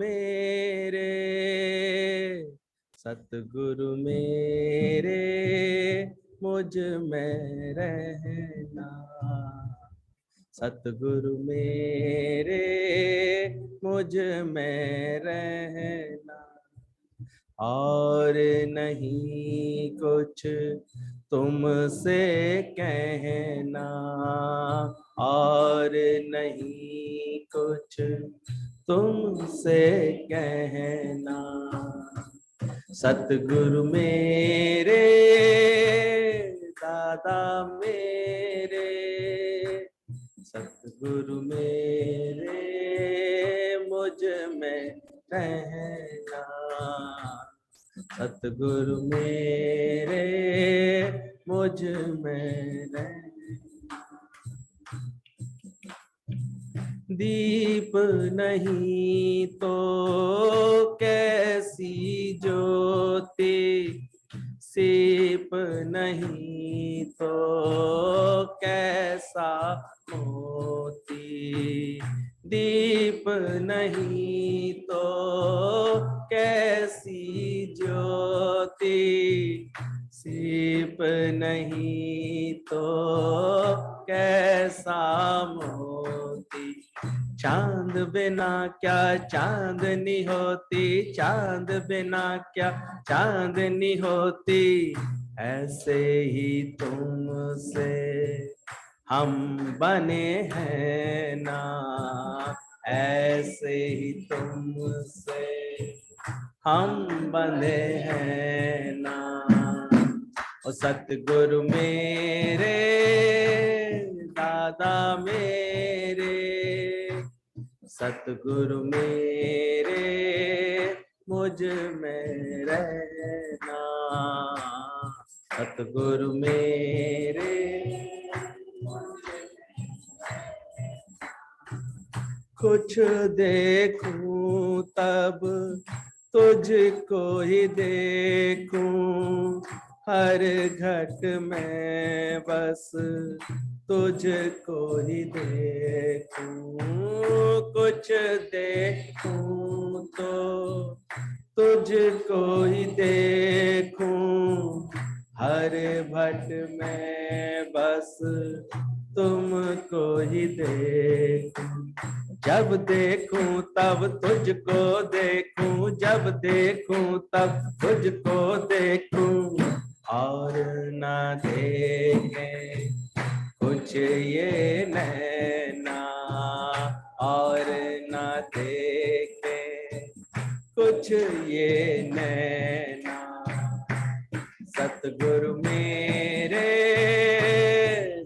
मेरे, सतगुरु मेरे मुझ में रहना, सतगुरु मेरे मुझ में रहना, और नहीं कुछ तुमसे कहना, और नहीं कुछ तुमसे कहना, सतगुरु मेरे दादा मेरे, सतगुरु मेरे मुझ में रहना, सतगुरु मेरे मुझ में रहना। दीप नहीं तो कैसी ज्योति, सीप नहीं तो कैसा मोती, दीप नहीं तो कैसी ज्योति, सीप नहीं तो कैसा मोती, चांद बिना क्या चांदनी होती, चांद बिना क्या चांदनी होती, ऐसे ही तुमसे हम बने हैं ना, ऐसे ही तुमसे हम बने हैं ना, ओ सतगुरु मेरे दादा मेरे, सतगुरु मेरे मुझ में रहना, सतगुरु मेरे कुछ देखूं तब तुझको ही देखूं, हर घट में बस तुझको ही देखूं, कुछ देखूं तो तुझको ही देखूं, हर भट में बस तुमको ही देखूं, जब देखूं तब तुझको देखूं, जब देखूं तब तुझको देखूं, और ना देखे कुछ ये नैना, और ना देखे कुछ ये नैना, सतगुरु मेरे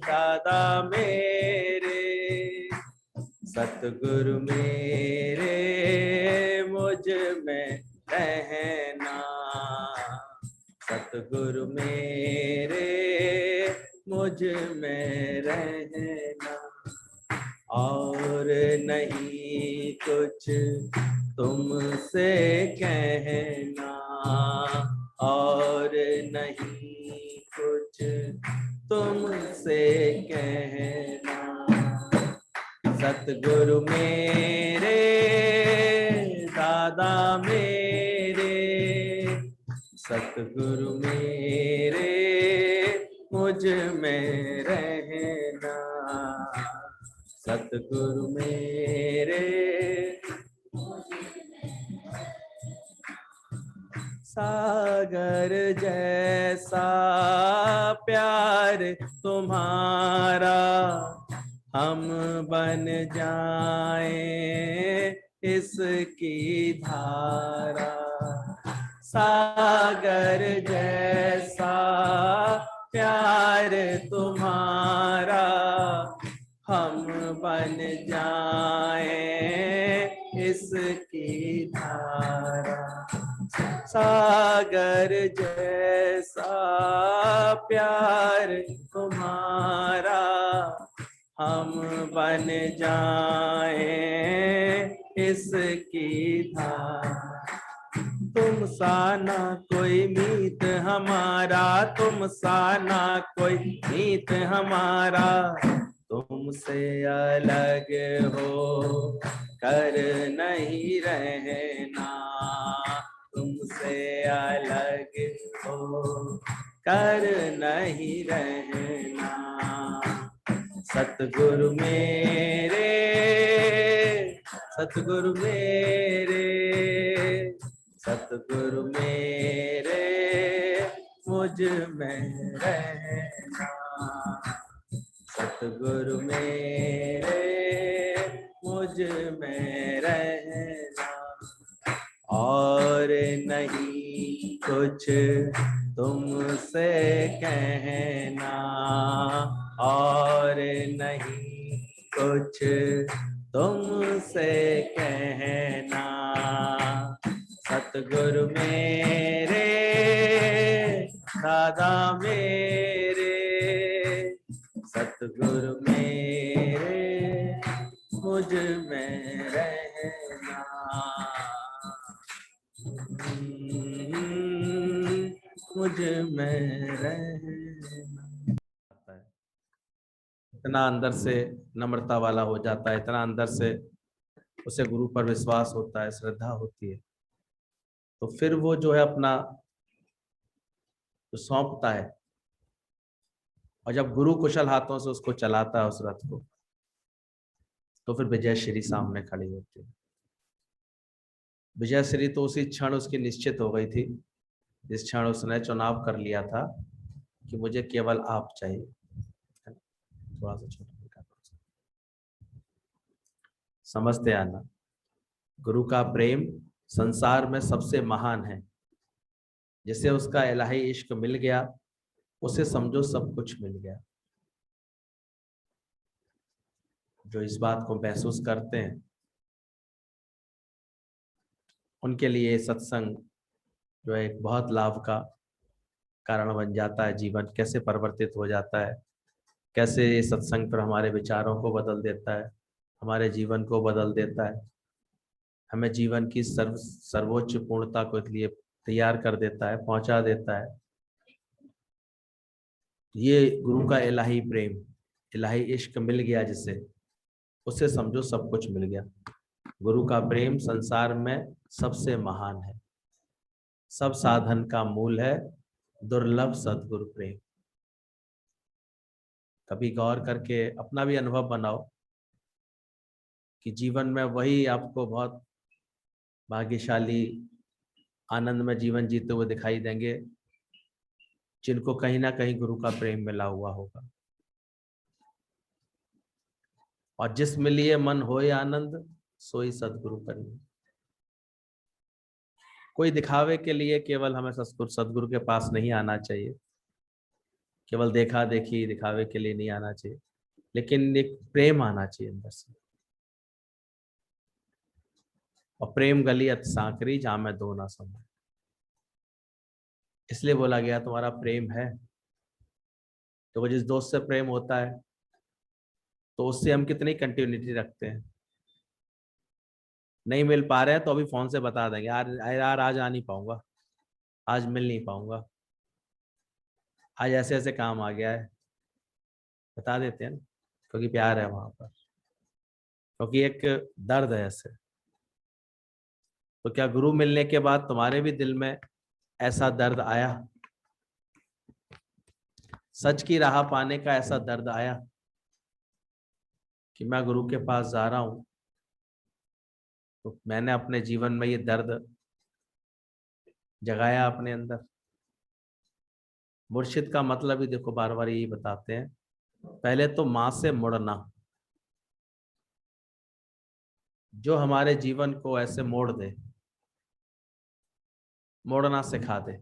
दादा मेरे, सतगुरु मेरे मुझ में रहना, सतगुरु मेरे मुझ में रहना, और नहीं कुछ तुमसे कहना, और नहीं कुछ तुमसे कहना, सतगुरु मेरे दादा मेरे, सतगुरु मेरे मुझ में रहना, सतगुरु मेरे सागर जैसा प्यार तुम्हारा, हम बन जाएं इसकी धारा, सागर जैसा प्यार तुम्हारा, हम बन जाएं इसकी धारा, सागर जैसा प्यार तुम्हारा, हम बन जाएं इसकी धारा, तुम सा ना कोई मीत हमारा, तुम सा ना कोई मीत हमारा, तुमसे अलग हो कर नहीं रहना, तुमसे अलग हो कर नहीं रहना। सतगुरु मेरे, सतगुरु मेरे, सतगुरु मेरे मुझ में रहना, सतगुरु मेरे मुझ में रहना। और नहीं कुछ तुमसे कहना, और नहीं कुछ तुमसे कहना। सतगुरु मेरे, दादा मेरे, सतगुरु मेरे मुझ में रहना, मुझ में रहना। इतना अंदर से नम्रता वाला हो जाता है, इतना अंदर से उसे गुरु पर विश्वास होता है, श्रद्धा होती है, तो फिर वो जो है अपना जो सौंपता है, और जब गुरु कुशल हाथों से उसको चलाता है उस रथ को, तो फिर विजय श्री सामने खड़ी होती है। विजय श्री तो उसी क्षण उसकी निश्चित हो गई थी जिस क्षण उसने चुनाव कर लिया था कि मुझे केवल आप चाहिए। थोड़ा सा छोटा समझते आना, गुरु का प्रेम संसार में सबसे महान है। जिसे उसका इलाही इश्क मिल गया उसे समझो सब कुछ मिल गया। जो इस बात को महसूस करते हैं उनके लिए सत्संग जो है एक बहुत लाभ का कारण बन जाता है। जीवन कैसे परिवर्तित हो जाता है, कैसे ये सत्संग पर हमारे विचारों को बदल देता है, हमारे जीवन को बदल देता है, हमें जीवन की सर्वोच्च पूर्णता को लिए तैयार कर देता है, पहुंचा देता है। ये गुरु का इलाही प्रेम, इलाही इश्क मिल गया जिसे, उसे समझो सब कुछ मिल गया। गुरु का प्रेम संसार में सबसे महान है, सब साधन का मूल है, दुर्लभ सद्गुरु प्रेम। कभी गौर करके अपना भी अनुभव बनाओ कि जीवन में वही आपको बहुत भाग्यशाली आनंद में जीवन जीते हुए दिखाई देंगे जिनको कहीं ना कहीं गुरु का प्रेम मिला हुआ होगा। और जिसमें लिए मन होए आनंद सोई सद्गुरु करिए। कोई दिखावे के लिए केवल हमें सद्गुरु के पास नहीं आना चाहिए, केवल देखा देखी दिखावे के लिए नहीं आना चाहिए, लेकिन एक प्रेम आना चाहिए अंदर से। और प्रेम गली अति सांकरी जहां में दो ना समा, इसलिए बोला गया तुम्हारा प्रेम है। तो जिस दोस्त से प्रेम होता है तो उससे हम कितनी कंटिन्यूटी रखते हैं। नहीं मिल पा रहे हैं तो अभी फोन से बता देंगे, यार आज आ नहीं पाऊंगा, आज मिल नहीं पाऊंगा, आज ऐसे ऐसे काम आ गया है, बता देते हैं, क्योंकि प्यार है वहां पर, क्योंकि एक दर्द है ऐसे। तो क्या गुरु मिलने के बाद तुम्हारे भी दिल में ऐसा दर्द आया, सच की राह पाने का ऐसा दर्द आया कि मैं गुरु के पास जा रहा हूं, तो मैंने अपने जीवन में ये दर्द जगाया अपने अंदर। मुर्शिद का मतलब ही देखो बार बार यही बताते हैं, पहले तो मां से मुड़ना, जो हमारे जीवन को ऐसे मोड़ दे, मोड़ना सिखा दे।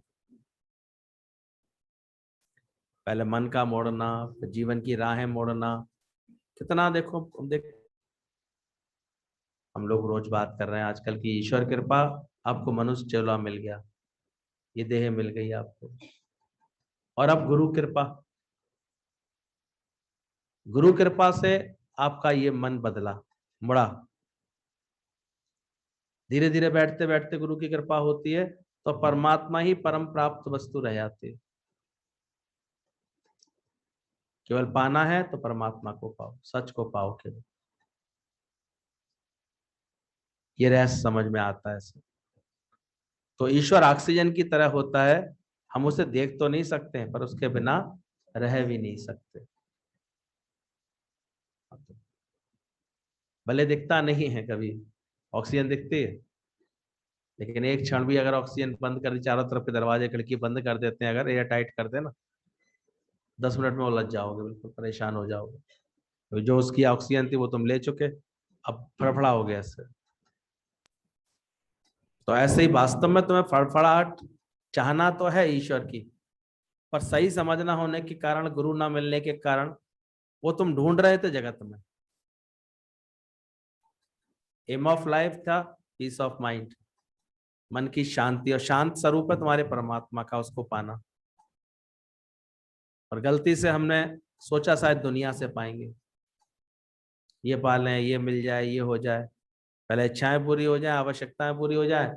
पहले मन का मोड़ना, फिर जीवन की राहें मोड़ना। कितना देखो हम लोग रोज बात कर रहे हैं आजकल की ईश्वर कृपा, आपको मनुष्य चोला मिल गया, ये देह मिल गई आपको, और अब गुरु कृपा, गुरु कृपा से आपका ये मन बदला, मुड़ा। धीरे धीरे बैठते बैठते गुरु की कृपा होती है तो परमात्मा ही परम प्राप्त वस्तु रह जाती है। केवल पाना है तो परमात्मा को पाओ, सच को पाओ केवल। ये रहस्य समझ में आता है। तो ईश्वर ऑक्सीजन की तरह होता है, हम उसे देख तो नहीं सकते हैं पर उसके बिना रह भी नहीं सकते। भले दिखता नहीं है, कभी ऑक्सीजन दिखती है, लेकिन एक क्षण भी अगर ऑक्सीजन बंद कर दी, चारों तरफ के दरवाजे खिड़की बंद कर देते हैं, अगर एयर टाइट कर दे ना, 10 मिनट में उलझ जाओगे, बिल्कुल परेशान हो जाओगे। तो जो उसकी ऑक्सीजन थी वो तुम ले चुके, अब फड़फड़ा हो गया इससे। तो ऐसे ही वास्तव में तुम्हें फड़फड़ाहट चाहना तो है ईश्वर की, पर सही समझना होने के कारण, गुरु ना मिलने के कारण, वो तुम ढूंढ रहे थे जगत में। एम ऑफ लाइफ था पीस ऑफ माइंड, मन की शांति, और शांत स्वरूप है तुम्हारे परमात्मा का, उसको पाना। और गलती से हमने सोचा शायद दुनिया से पाएंगे, ये पालें, ये मिल जाए, ये हो जाए, पहले इच्छाएं पूरी हो जाए, आवश्यकताएं पूरी हो जाए,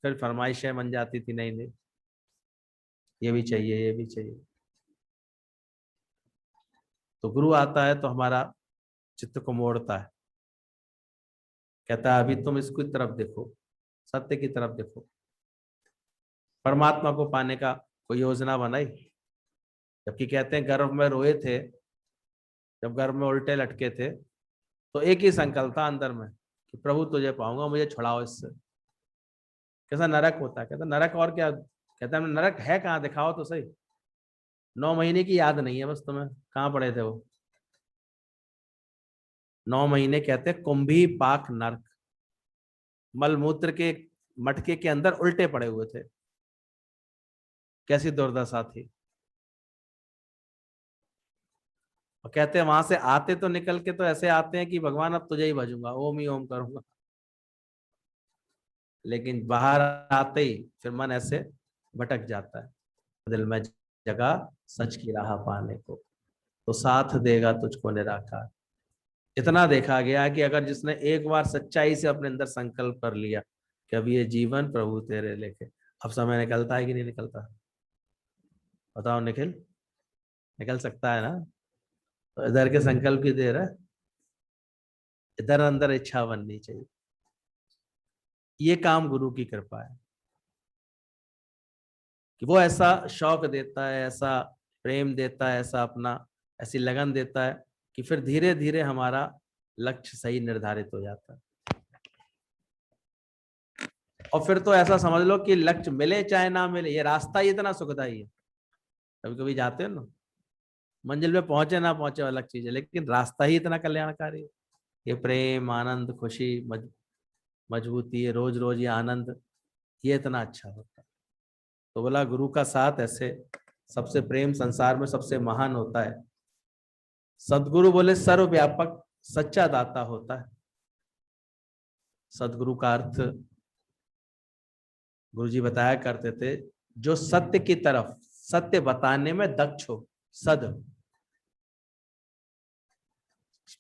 फिर फरमाइशें बन जाती थी, नहीं नहीं ये भी चाहिए, ये भी चाहिए। तो गुरु आता है तो हमारा चित्त को मोड़ता है, कहता है अभी तुम इसकी तरफ देखो, सत्य की तरफ देखो। परमात्मा को पाने का कोई योजना बनाई, जबकि कहते हैं गर्भ में रोए थे, जब गर्भ में उल्टे लटके थे, तो एक ही संकल्प था अंदर में कि प्रभु तुझे पाऊंगा, मुझे छुड़ाओ इससे। कैसा नरक होता है, कहता नरक और क्या, कहता है नरक है कहाँ, दिखाओ तो सही। 9 महीने की याद नहीं है बस तुम्हें, कहाँ पड़े थे वो 9 महीने, कहते हैं कुंभी पाक नरक, मलमूत्र के मटके के अंदर उल्टे पड़े हुए थे, कैसी दुर्दशा थी। और कहते हैं वहां से आते तो निकल के तो ऐसे आते हैं कि भगवान अब तुझे ही भजूंगा, ओम ही ओम करूंगा, लेकिन बाहर आते ही फिर मन ऐसे भटक जाता है। दिल में जगह सच की राह पाने को, तो साथ देगा तुझको निराकार। इतना देखा गया कि अगर जिसने एक बार सच्चाई से अपने अंदर संकल्प कर लिया कि अब ये जीवन प्रभु तेरे लेके, अब समय निकलता है कि नहीं निकलता, बताओ निखिल, निकल सकता है ना। तो इधर के संकल्प की देर है, इधर अंदर इच्छा बननी चाहिए। ये काम गुरु की कृपा है कि वो ऐसा शौक देता है, ऐसा प्रेम देता है, ऐसा अपना ऐसी लगन देता है कि फिर धीरे धीरे हमारा लक्ष्य सही निर्धारित हो जाता है। और फिर तो ऐसा समझ लो कि लक्ष्य मिले चाहे ना मिले, ये रास्ता ही इतना सुखदाई है। कभी कभी जाते हो ना, मंजिल पे पहुंचे ना पहुंचे अलग चीज है, लेकिन रास्ता ही इतना कल्याणकारी है। ये प्रेम, आनंद, खुशी, मजबूती, रोज रोज ये आनंद, ये इतना अच्छा होता है। तो बोला गुरु का साथ ऐसे सबसे प्रेम संसार में सबसे महान होता है। सदगुरु बोले सर्वव्यापक सच्चा दाता होता है। सदगुरु का अर्थ गुरुजी बताया करते थे, जो सत्य की तरफ, सत्य बताने में दक्ष हो। सद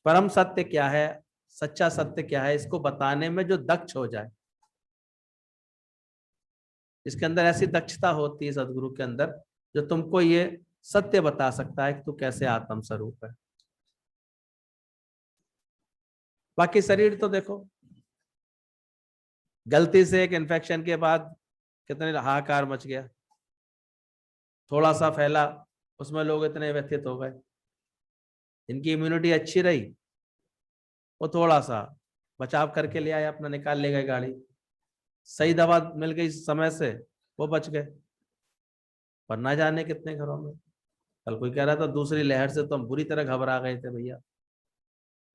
परम सत्य क्या है, सच्चा सत्य क्या है, इसको बताने में जो दक्ष हो जाए, इसके अंदर ऐसी दक्षता होती है सदगुरु के अंदर, जो तुमको ये सत्य बता सकता है कि तू कैसे आत्म स्वरूप है। बाकी शरीर तो देखो, गलती से एक इन्फेक्शन के बाद कितने हाहाकार मच गया, थोड़ा सा फैला, उसमें लोग इतने व्यथित हो गए। इनकी इम्यूनिटी अच्छी रही, वो थोड़ा सा बचाव करके ले आए, अपना निकाल ले गए गाड़ी, सही दवा मिल गई समय से, वो बच गए। पर ना जाने कितने घरों में, कल कोई कह रहा था दूसरी लहर से तो हम बुरी तरह घबरा गए थे भैया,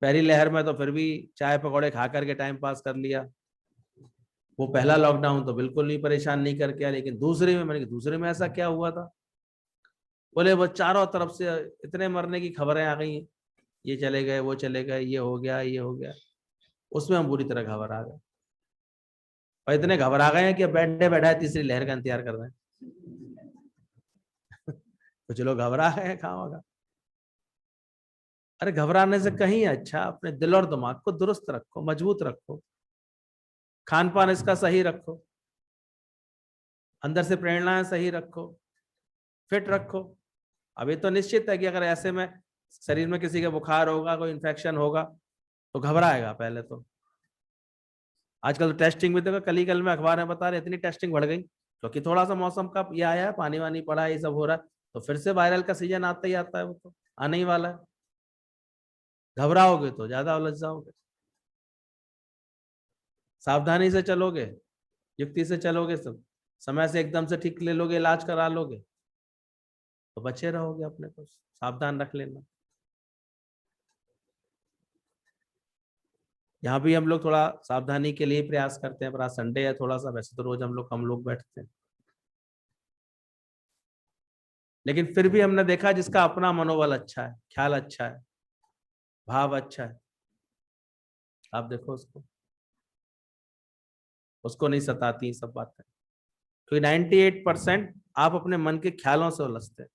पहली लहर में तो फिर भी चाय पकौड़े खा करके टाइम पास कर लिया, वो पहला लॉकडाउन तो बिल्कुल नहीं परेशान नहीं करके आया, लेकिन दूसरे में, मैंने दूसरे में ऐसा क्या हुआ था, बोले वो चारों तरफ से इतने मरने की खबरें आ गई, ये चले गए, वो चले गए, ये हो गया, ये हो गया, उसमें हम बुरी तरह घबरा गए। और इतने घबरा गए हैं कि बैठे बैठा तीसरी लहर का इंतजार कर रहे हैं। तो चलो घबरा गए हैं, कहाँ होगा। अरे घबराने से कहीं अच्छा अपने दिल और दिमाग को दुरुस्त रखो, मजबूत रखो, खान पान इसका सही रखो, अंदर से प्रेरणाएं सही रखो, फिट रखो, अभी तो निश्चित है कि अगर ऐसे में शरीर में किसी के बुखार होगा, कोई इन्फेक्शन होगा तो घबराएगा पहले तो। आजकल तो टेस्टिंग भी देखो, कल में अखबार में बता रहे इतनी टेस्टिंग बढ़ गई क्योंकि थोड़ा सा मौसम का ये आया है, पानी वानी पड़ा है, ये सब हो रहा है, तो फिर से वायरल का सीजन आता ही आता है, वो तो आने ही वाला है। घबराओगे तो ज्यादा उलझ जाओगे। सावधानी से चलोगे, युक्ति से चलोगे, सब समय से एकदम से ठीक ले लोगे, इलाज करा लोगे तो बचे रहोगे। अपने को सावधान रख लेना। यहाँ भी हम लोग थोड़ा सावधानी के लिए प्रयास करते हैं, पर आज संडे है थोड़ा सा, वैसे तो रोज हम लोग कम लोग बैठते हैं, लेकिन फिर भी हमने देखा जिसका अपना मनोबल अच्छा है, ख्याल अच्छा है, भाव अच्छा है, आप देखो उसको नहीं सताती सब बातें, क्योंकि 98% आप अपने मन के ख्यालों से उलझते हैं।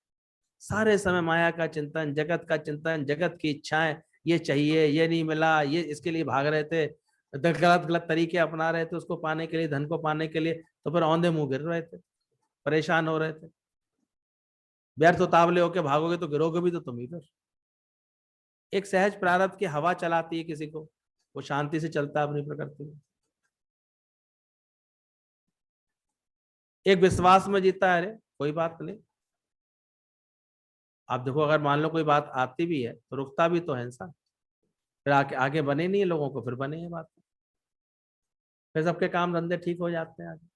सारे समय माया का चिंतन, जगत का चिंतन, जगत की इच्छाएं, ये चाहिए, ये नहीं मिला, ये इसके लिए भाग रहे थे, गलत गलत तरीके अपना रहे थे उसको पाने के लिए, धन को पाने के लिए, तो फिर औंधे मुंह गिर रहे थे, परेशान हो रहे थे। व्यर्थ उतावले होके भागोगे तो गिरोगे भी तो तुम ही फिर। एक सहज प्रारब्ध की हवा चलाती है किसी को, वो शांति से चलता है अपनी प्रकृति में। एक विश्वास में जीता है, अरे कोई बात नहीं। आप देखो अगर मान लो कोई बात आती भी है तो रुकता भी तो है इंसान, फिर आगे आगे बने नहीं है लोगों को, फिर बने हैं बात, फिर सबके काम धंधे ठीक हो जाते हैं आगे।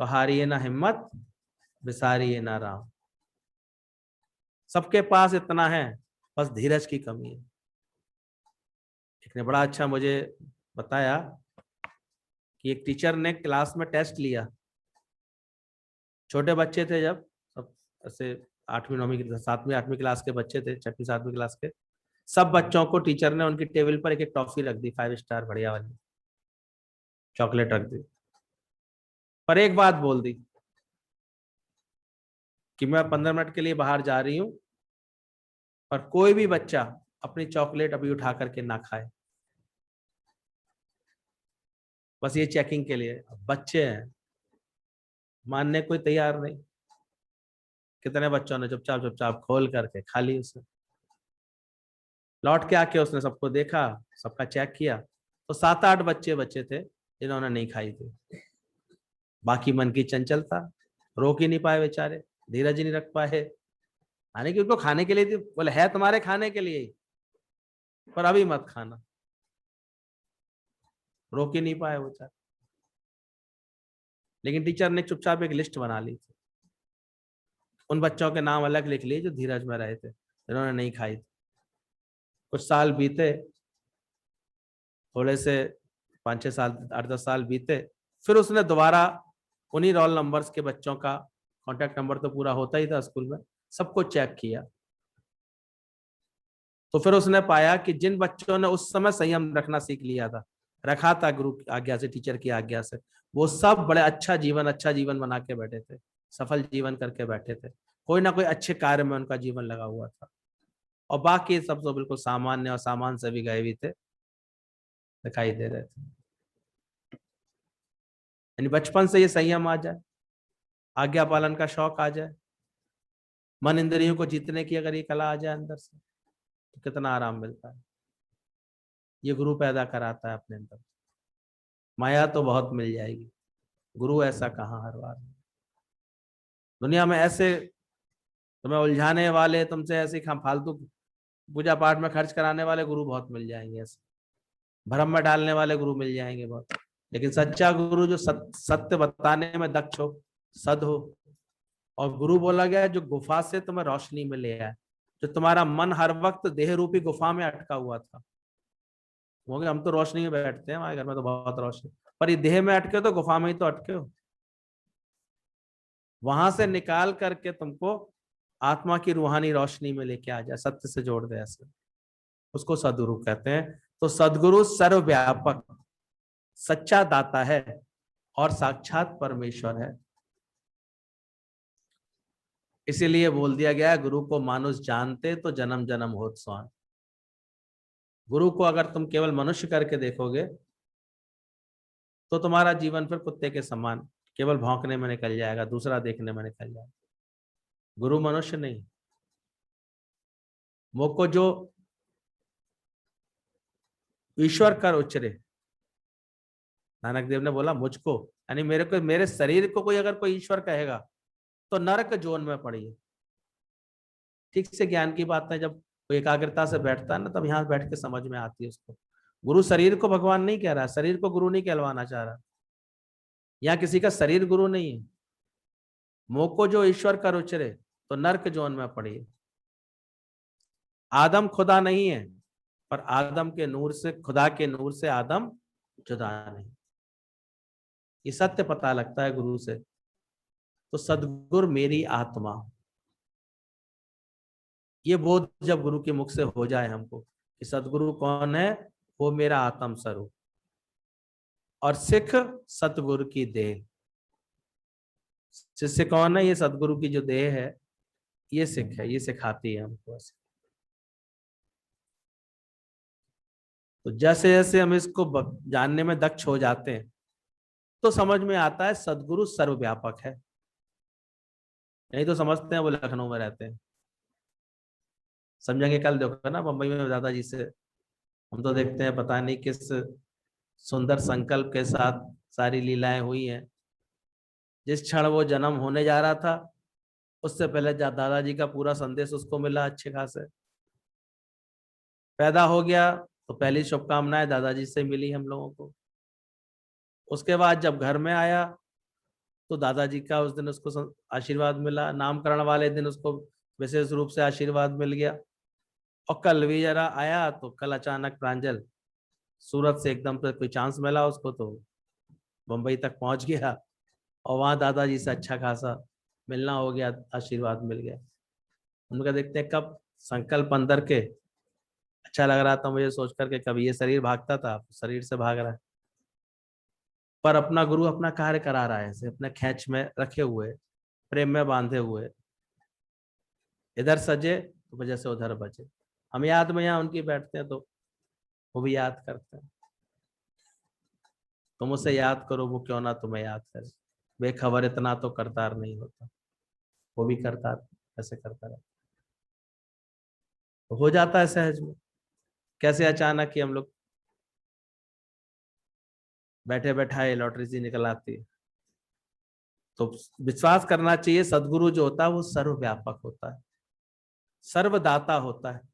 तो हारिए ना हिम्मत, विसारिए ना राम। सबके पास इतना है, बस धीरज की कमी है। एक ने बड़ा अच्छा मुझे बताया कि एक टीचर ने क्लास में टेस्ट लिया, छोटे बच्चे थे जब, सब ऐसे 8वीं 9वीं 7वीं 8वीं क्लास के बच्चे थे, 6वीं 7वीं क्लास के, सब बच्चों को टीचर ने उनकी टेबल पर एक एक टॉफी रख दी, 5 स्टार बढ़िया वाली चॉकलेट रख दी, पर एक बात बोल दी कि मैं 15 मिनट के लिए बाहर जा रही हूं, पर कोई भी बच्चा अपनी चॉकलेट अभी उठा करके ना खाए, बस ये चेकिंग के लिए। बच्चे हैं, मानने कोई तैयार नहीं। कितने बच्चों ने चुपचाप चुपचाप खोल करके खा ली उसने। लौट के आके उसने सबको देखा, सबका चेक किया, तो 7-8 बच्चे बच्चे थे जिन्होंने नहीं खाई थी। बाकी मन की चंचलता, रोक ही नहीं पाए बेचारे, धीरज ही नहीं रख पाए। यानी कि उनको खाने के लिए थी, बोले है तुम्हारे खाने के लिए ही, पर अभी मत खाना, रोक ही नहीं पाए बेचारे। लेकिन टीचर ने चुपचाप एक लिस्ट बना ली थी, उन बच्चों के नाम अलग लिख लिए जो धीरज में रहे थे, जिन्होंने नहीं खाई थी। कुछ साल बीते, थोड़े से 5-6 साल 8-10 साल बीते, फिर उसने दोबारा उन्हीं रोल नंबर्स के बच्चों का, कॉन्टेक्ट नंबर तो पूरा होता ही था स्कूल में, सबको चेक किया, तो फिर उसने पाया कि जिन बच्चों ने उस समय संयम रखना सीख लिया था, रखा था गुरु की आज्ञा से, टीचर की आज्ञा से, वो सब बड़े अच्छा जीवन बना के बैठे थे, सफल जीवन करके बैठे थे, कोई ना कोई अच्छे कार्य में उनका जीवन लगा हुआ था। और बाकी सब तो बिल्कुल सामान्य और सामान से भी गए भी थे, दिखाई दे रहे थे। यानी बचपन से ये संयम आ जाए, आज्ञा पालन का शौक आ जाए, मन इंद्रियों को जीतने की अगर ये कला आ जाए अंदर से, तो कितना आराम मिलता है। ये गुरु पैदा कराता है अपने अंदर। माया तो बहुत मिल जाएगी, गुरु ऐसा कहाँ हर बार। दुनिया में ऐसे तुम्हें उलझाने वाले, तुमसे ऐसे फालतू पूजा पाठ में खर्च कराने वाले गुरु बहुत मिल जाएंगे, ऐसे भ्रम में डालने वाले गुरु मिल जाएंगे बहुत, लेकिन सच्चा गुरु जो सत्य बताने में दक्ष हो, सद हो। और गुरु बोला गया है जो गुफा से तुम्हें रोशनी में ले आए, जो तुम्हारा मन हर वक्त देह रूपी गुफा में अटका हुआ था। वो हम तो रोशनी में बैठते हैं, हमारे घर में तो बहुत रोशनी, पर ये देह में अटके तो गुफा में ही तो अटके हो। वहां से निकाल करके तुमको आत्मा की रूहानी रोशनी में लेके आ जाए, सत्य से जोड़ दे, ऐसे उसको सदगुरु कहते हैं। तो सदगुरु सर्वव्यापक सच्चा दाता है और साक्षात परमेश्वर है। इसीलिए बोल दिया गया है, गुरु को मानुष जानते तो जन्म जन्म होत स्वान। गुरु को अगर तुम केवल मनुष्य करके देखोगे तो तुम्हारा जीवन फिर कुत्ते के समान केवल भौंकने में निकल जाएगा, दूसरा देखने में निकल जाएगा। गुरु मनुष्य नहीं। मुझको जो ईश्वर कर उच्चरे, नानक देव ने बोला मुझको, यानी मेरे को, मेरे शरीर को कोई अगर कोई ईश्वर कहेगा तो नरक जोन में पड़िए। ठीक से ज्ञान की बात है, जब वो एकाग्रता से बैठता है ना, तब यहाँ बैठ के समझ में आती है उसको। गुरु शरीर को भगवान नहीं कह रहा, शरीर को गुरु नहीं कहलवाना चाह रहा। यहाँ किसी का शरीर गुरु नहीं है। मुँह को जो ईश्वर कर उचरे तो नरक जोन में पड़िए। आदम खुदा नहीं है, पर आदम के नूर से, खुदा के नूर से आदम जुदा नहीं। ये सत्य पता लगता है गुरु से। तो सदगुरु मेरी आत्मा, ये बोध जब गुरु के मुख से हो जाए हमको कि सदगुरु कौन है, वो मेरा आत्म स्वरूप, और सिख सतगुरु की देह। शिष्य कौन है, ये सदगुरु की जो देह है, ये सिख है, ये सिखाती है हमको। तो जैसे जैसे हम इसको जानने में दक्ष हो जाते हैं तो समझ में आता है सदगुरु सर्वव्यापक है। नहीं तो समझते हैं वो लखनऊ में रहते हैं। समझेंगे कल देखो ना बम्बई में दादाजी से, हम तो देखते हैं पता नहीं किस सुंदर संकल्प के साथ सारी लीलाएं हुई हैं। जिस क्षण वो जन्म होने जा रहा था, उससे पहले दादाजी का पूरा संदेश उसको मिला अच्छे खासे। पैदा हो गया तो पहली शुभकामनाएं दादाजी से मिली हम लोगों को। उसके बाद जब घर में आया तो दादाजी का उस दिन उसको आशीर्वाद मिला। नामकरण वाले दिन उसको विशेष रूप से आशीर्वाद मिल गया। और कल भी जरा आया तो कल अचानक प्रांजल सूरत से एकदम से कोई चांस मिला उसको, तो बंबई तक पहुंच गया और वहां दादाजी से अच्छा खासा मिलना हो गया, आशीर्वाद मिल गया। उनका देखते हैं कब संकल्प अंदर के। अच्छा लग रहा था मुझे सोच करके, कभी ये शरीर भागता था, शरीर से भाग रहा है, पर अपना गुरु अपना कार्य करा रहा है, ऐसे अपने खेच में रखे हुए, प्रेम में बांधे हुए। इधर सजे तो वजह से उधर बचे। हम याद में यहाँ उनकी बैठते हैं तो वो भी याद करते हैं। तुम उसे याद करो, वो क्यों ना तुम्हें याद करे। बेखबर इतना तो करतार नहीं होता, वो भी करतार ऐसे करता रहता, तो हो जाता है सहज में। कैसे अचानक ही हम लोग बैठे बैठाए लॉटरी सी निकल आती है। तो विश्वास करना चाहिए सदगुरु जो होता है वो सर्वव्यापक होता है, सर्वदाता होता है।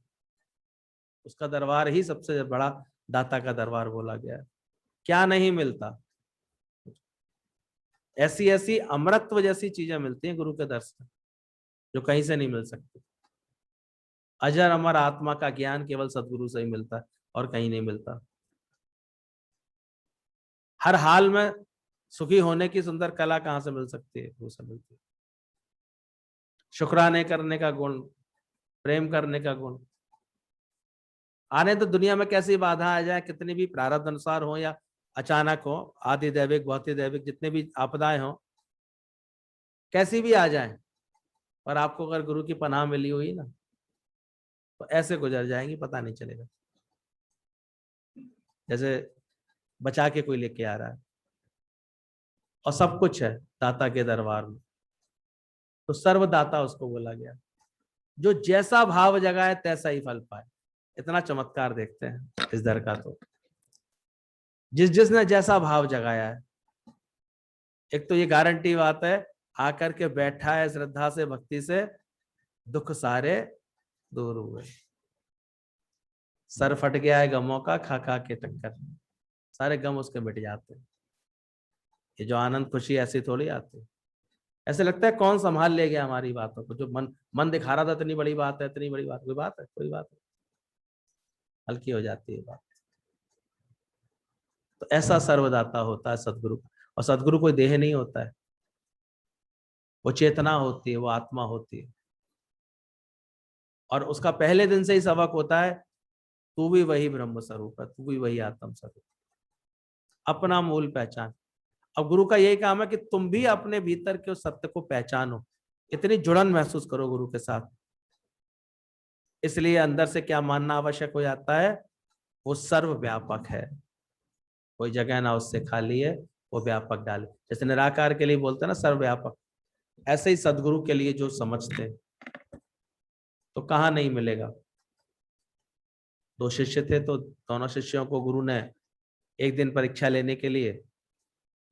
उसका दरबार ही सबसे बड़ा दाता का दरबार बोला गया है। क्या नहीं मिलता, ऐसी ऐसी अमृतत्व जैसी चीजें मिलती हैं गुरु के दर्शन, जो कहीं से नहीं मिल सकती। अजर अमर आत्मा का ज्ञान केवल सदगुरु से ही मिलता है और कहीं नहीं मिलता। हर हाल में सुखी होने की सुंदर कला कहां से मिल सकती है, गुरु से मिलती है। शुक्राने करने का गुण, प्रेम करने का गुण। आने तो दुनिया में कैसी बाधा आ जाए, कितनी भी प्रारब्ध अनुसार हो या अचानक हो, आदि दैविक भौतिक दैविक जितने भी आपदाएं हो, कैसी भी आ जाए, पर आपको अगर गुरु की पनाह मिली हुई ना तो ऐसे गुजर जाएंगी, पता नहीं चलेगा। जैसे बचा के कोई लेके आ रहा है और सब कुछ है दाता के दरबार में, तो सर्वदाता उसको बोला गया। जो जैसा भाव जगाए तैसा ही फल पाए। इतना चमत्कार देखते हैं इस दर का। तो जिसने जैसा भाव जगाया है, एक तो ये गारंटी बात है, आकर के बैठा है श्रद्धा से भक्ति से, दुख सारे दूर हुए। सर फट गया है गमों का, खा खा के टक्कर, सारे गम उसके मिट जाते हैं। ये जो आनंद खुशी ऐसी थोड़ी आती, ऐसे लगता है कौन संभाल ले गया हमारी बातों को। जो मन दिखा रहा था इतनी बड़ी बात है, इतनी बड़ी बात, कोई बात है, कोई बात है, हल्की हो जाती है बात। तो ऐसा सर्वदाता होता है सदगुरु। और सदगुरु कोई देह नहीं होता है, वो चेतना होती है, वो आत्मा होती है। और उसका पहले दिन से ही सबक होता है, तू भी वही ब्रह्म स्वरूप है, तू भी वही आत्म स्वरूप, अपना मूल पहचान। अब गुरु का यही काम है कि तुम भी अपने भीतर के उस सत्य को पहचानो, इतनी जुड़न महसूस करो गुरु के साथ। इसलिए अंदर से क्या मानना आवश्यक हो जाता है, वो सर्वव्यापक है, कोई जगह ना उससे खाली है, वो व्यापक डाले। जैसे निराकार के लिए बोलते हैं ना सर्वव्यापक, ऐसे ही सदगुरु के लिए जो समझते तो कहाँ नहीं मिलेगा। 2 शिष्य थे तो दोनों शिष्यों को गुरु ने एक दिन परीक्षा लेने के लिए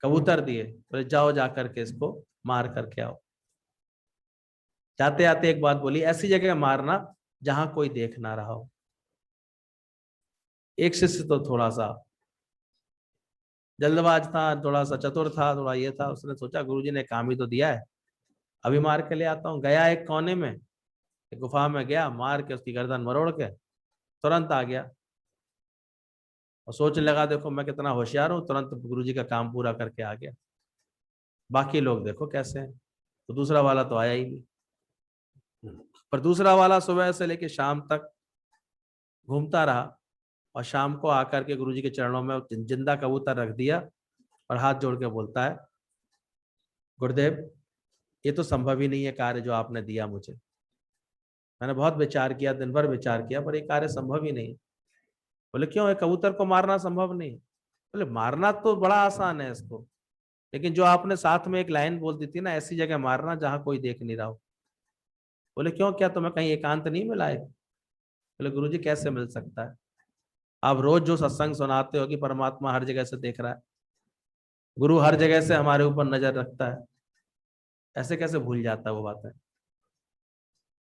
कबूतर दिए, बोले जाओ जाकर के इसको मार करके आओ। जाते आते एक बात बोली, ऐसी जगह मारना जहां कोई देख ना रहा हो। एक शिष्य तो थोड़ा सा जल्दबाज था, थोड़ा सा चतुर था, थोड़ा ये था, उसने सोचा गुरुजी ने काम ही तो दिया है, अभी मार के ले आता हूँ। गया एक कोने में, एक गुफा में गया, मार के उसकी गर्दन मरोड़ के तुरंत आ गया और सोचने लगा देखो मैं कितना होशियार हूँ, तुरंत गुरुजी का काम पूरा करके आ गया। बाकी लोग देखो कैसे हैं। तो दूसरा वाला तो आया ही नहीं, पर दूसरा वाला सुबह से लेकर शाम तक घूमता रहा और शाम को आकर के गुरुजी के चरणों में जिंदा कबूतर रख दिया और हाथ जोड़ के बोलता है, गुरुदेव ये तो संभव ही नहीं है कार्य जो आपने दिया मुझे। मैंने बहुत विचार किया, दिन भर विचार किया, पर ये कार्य संभव ही नहीं। बोले क्यों, है कबूतर को मारना संभव नहीं? बोले मारना तो बड़ा आसान है इसको, लेकिन जो आपने साथ में एक लाइन बोल दी थी ना, ऐसी जगह मारना जहां कोई देख नहीं रहा हो। बोले क्यों, क्या तुम्हें कहीं एकांत नहीं मिला है? बोले गुरुजी कैसे मिल सकता है, आप रोज जो सत्संग सुनाते हो कि परमात्मा हर जगह से देख रहा है, गुरु हर जगह से हमारे ऊपर नजर रखता है, ऐसे कैसे भूल जाता है वो बातें?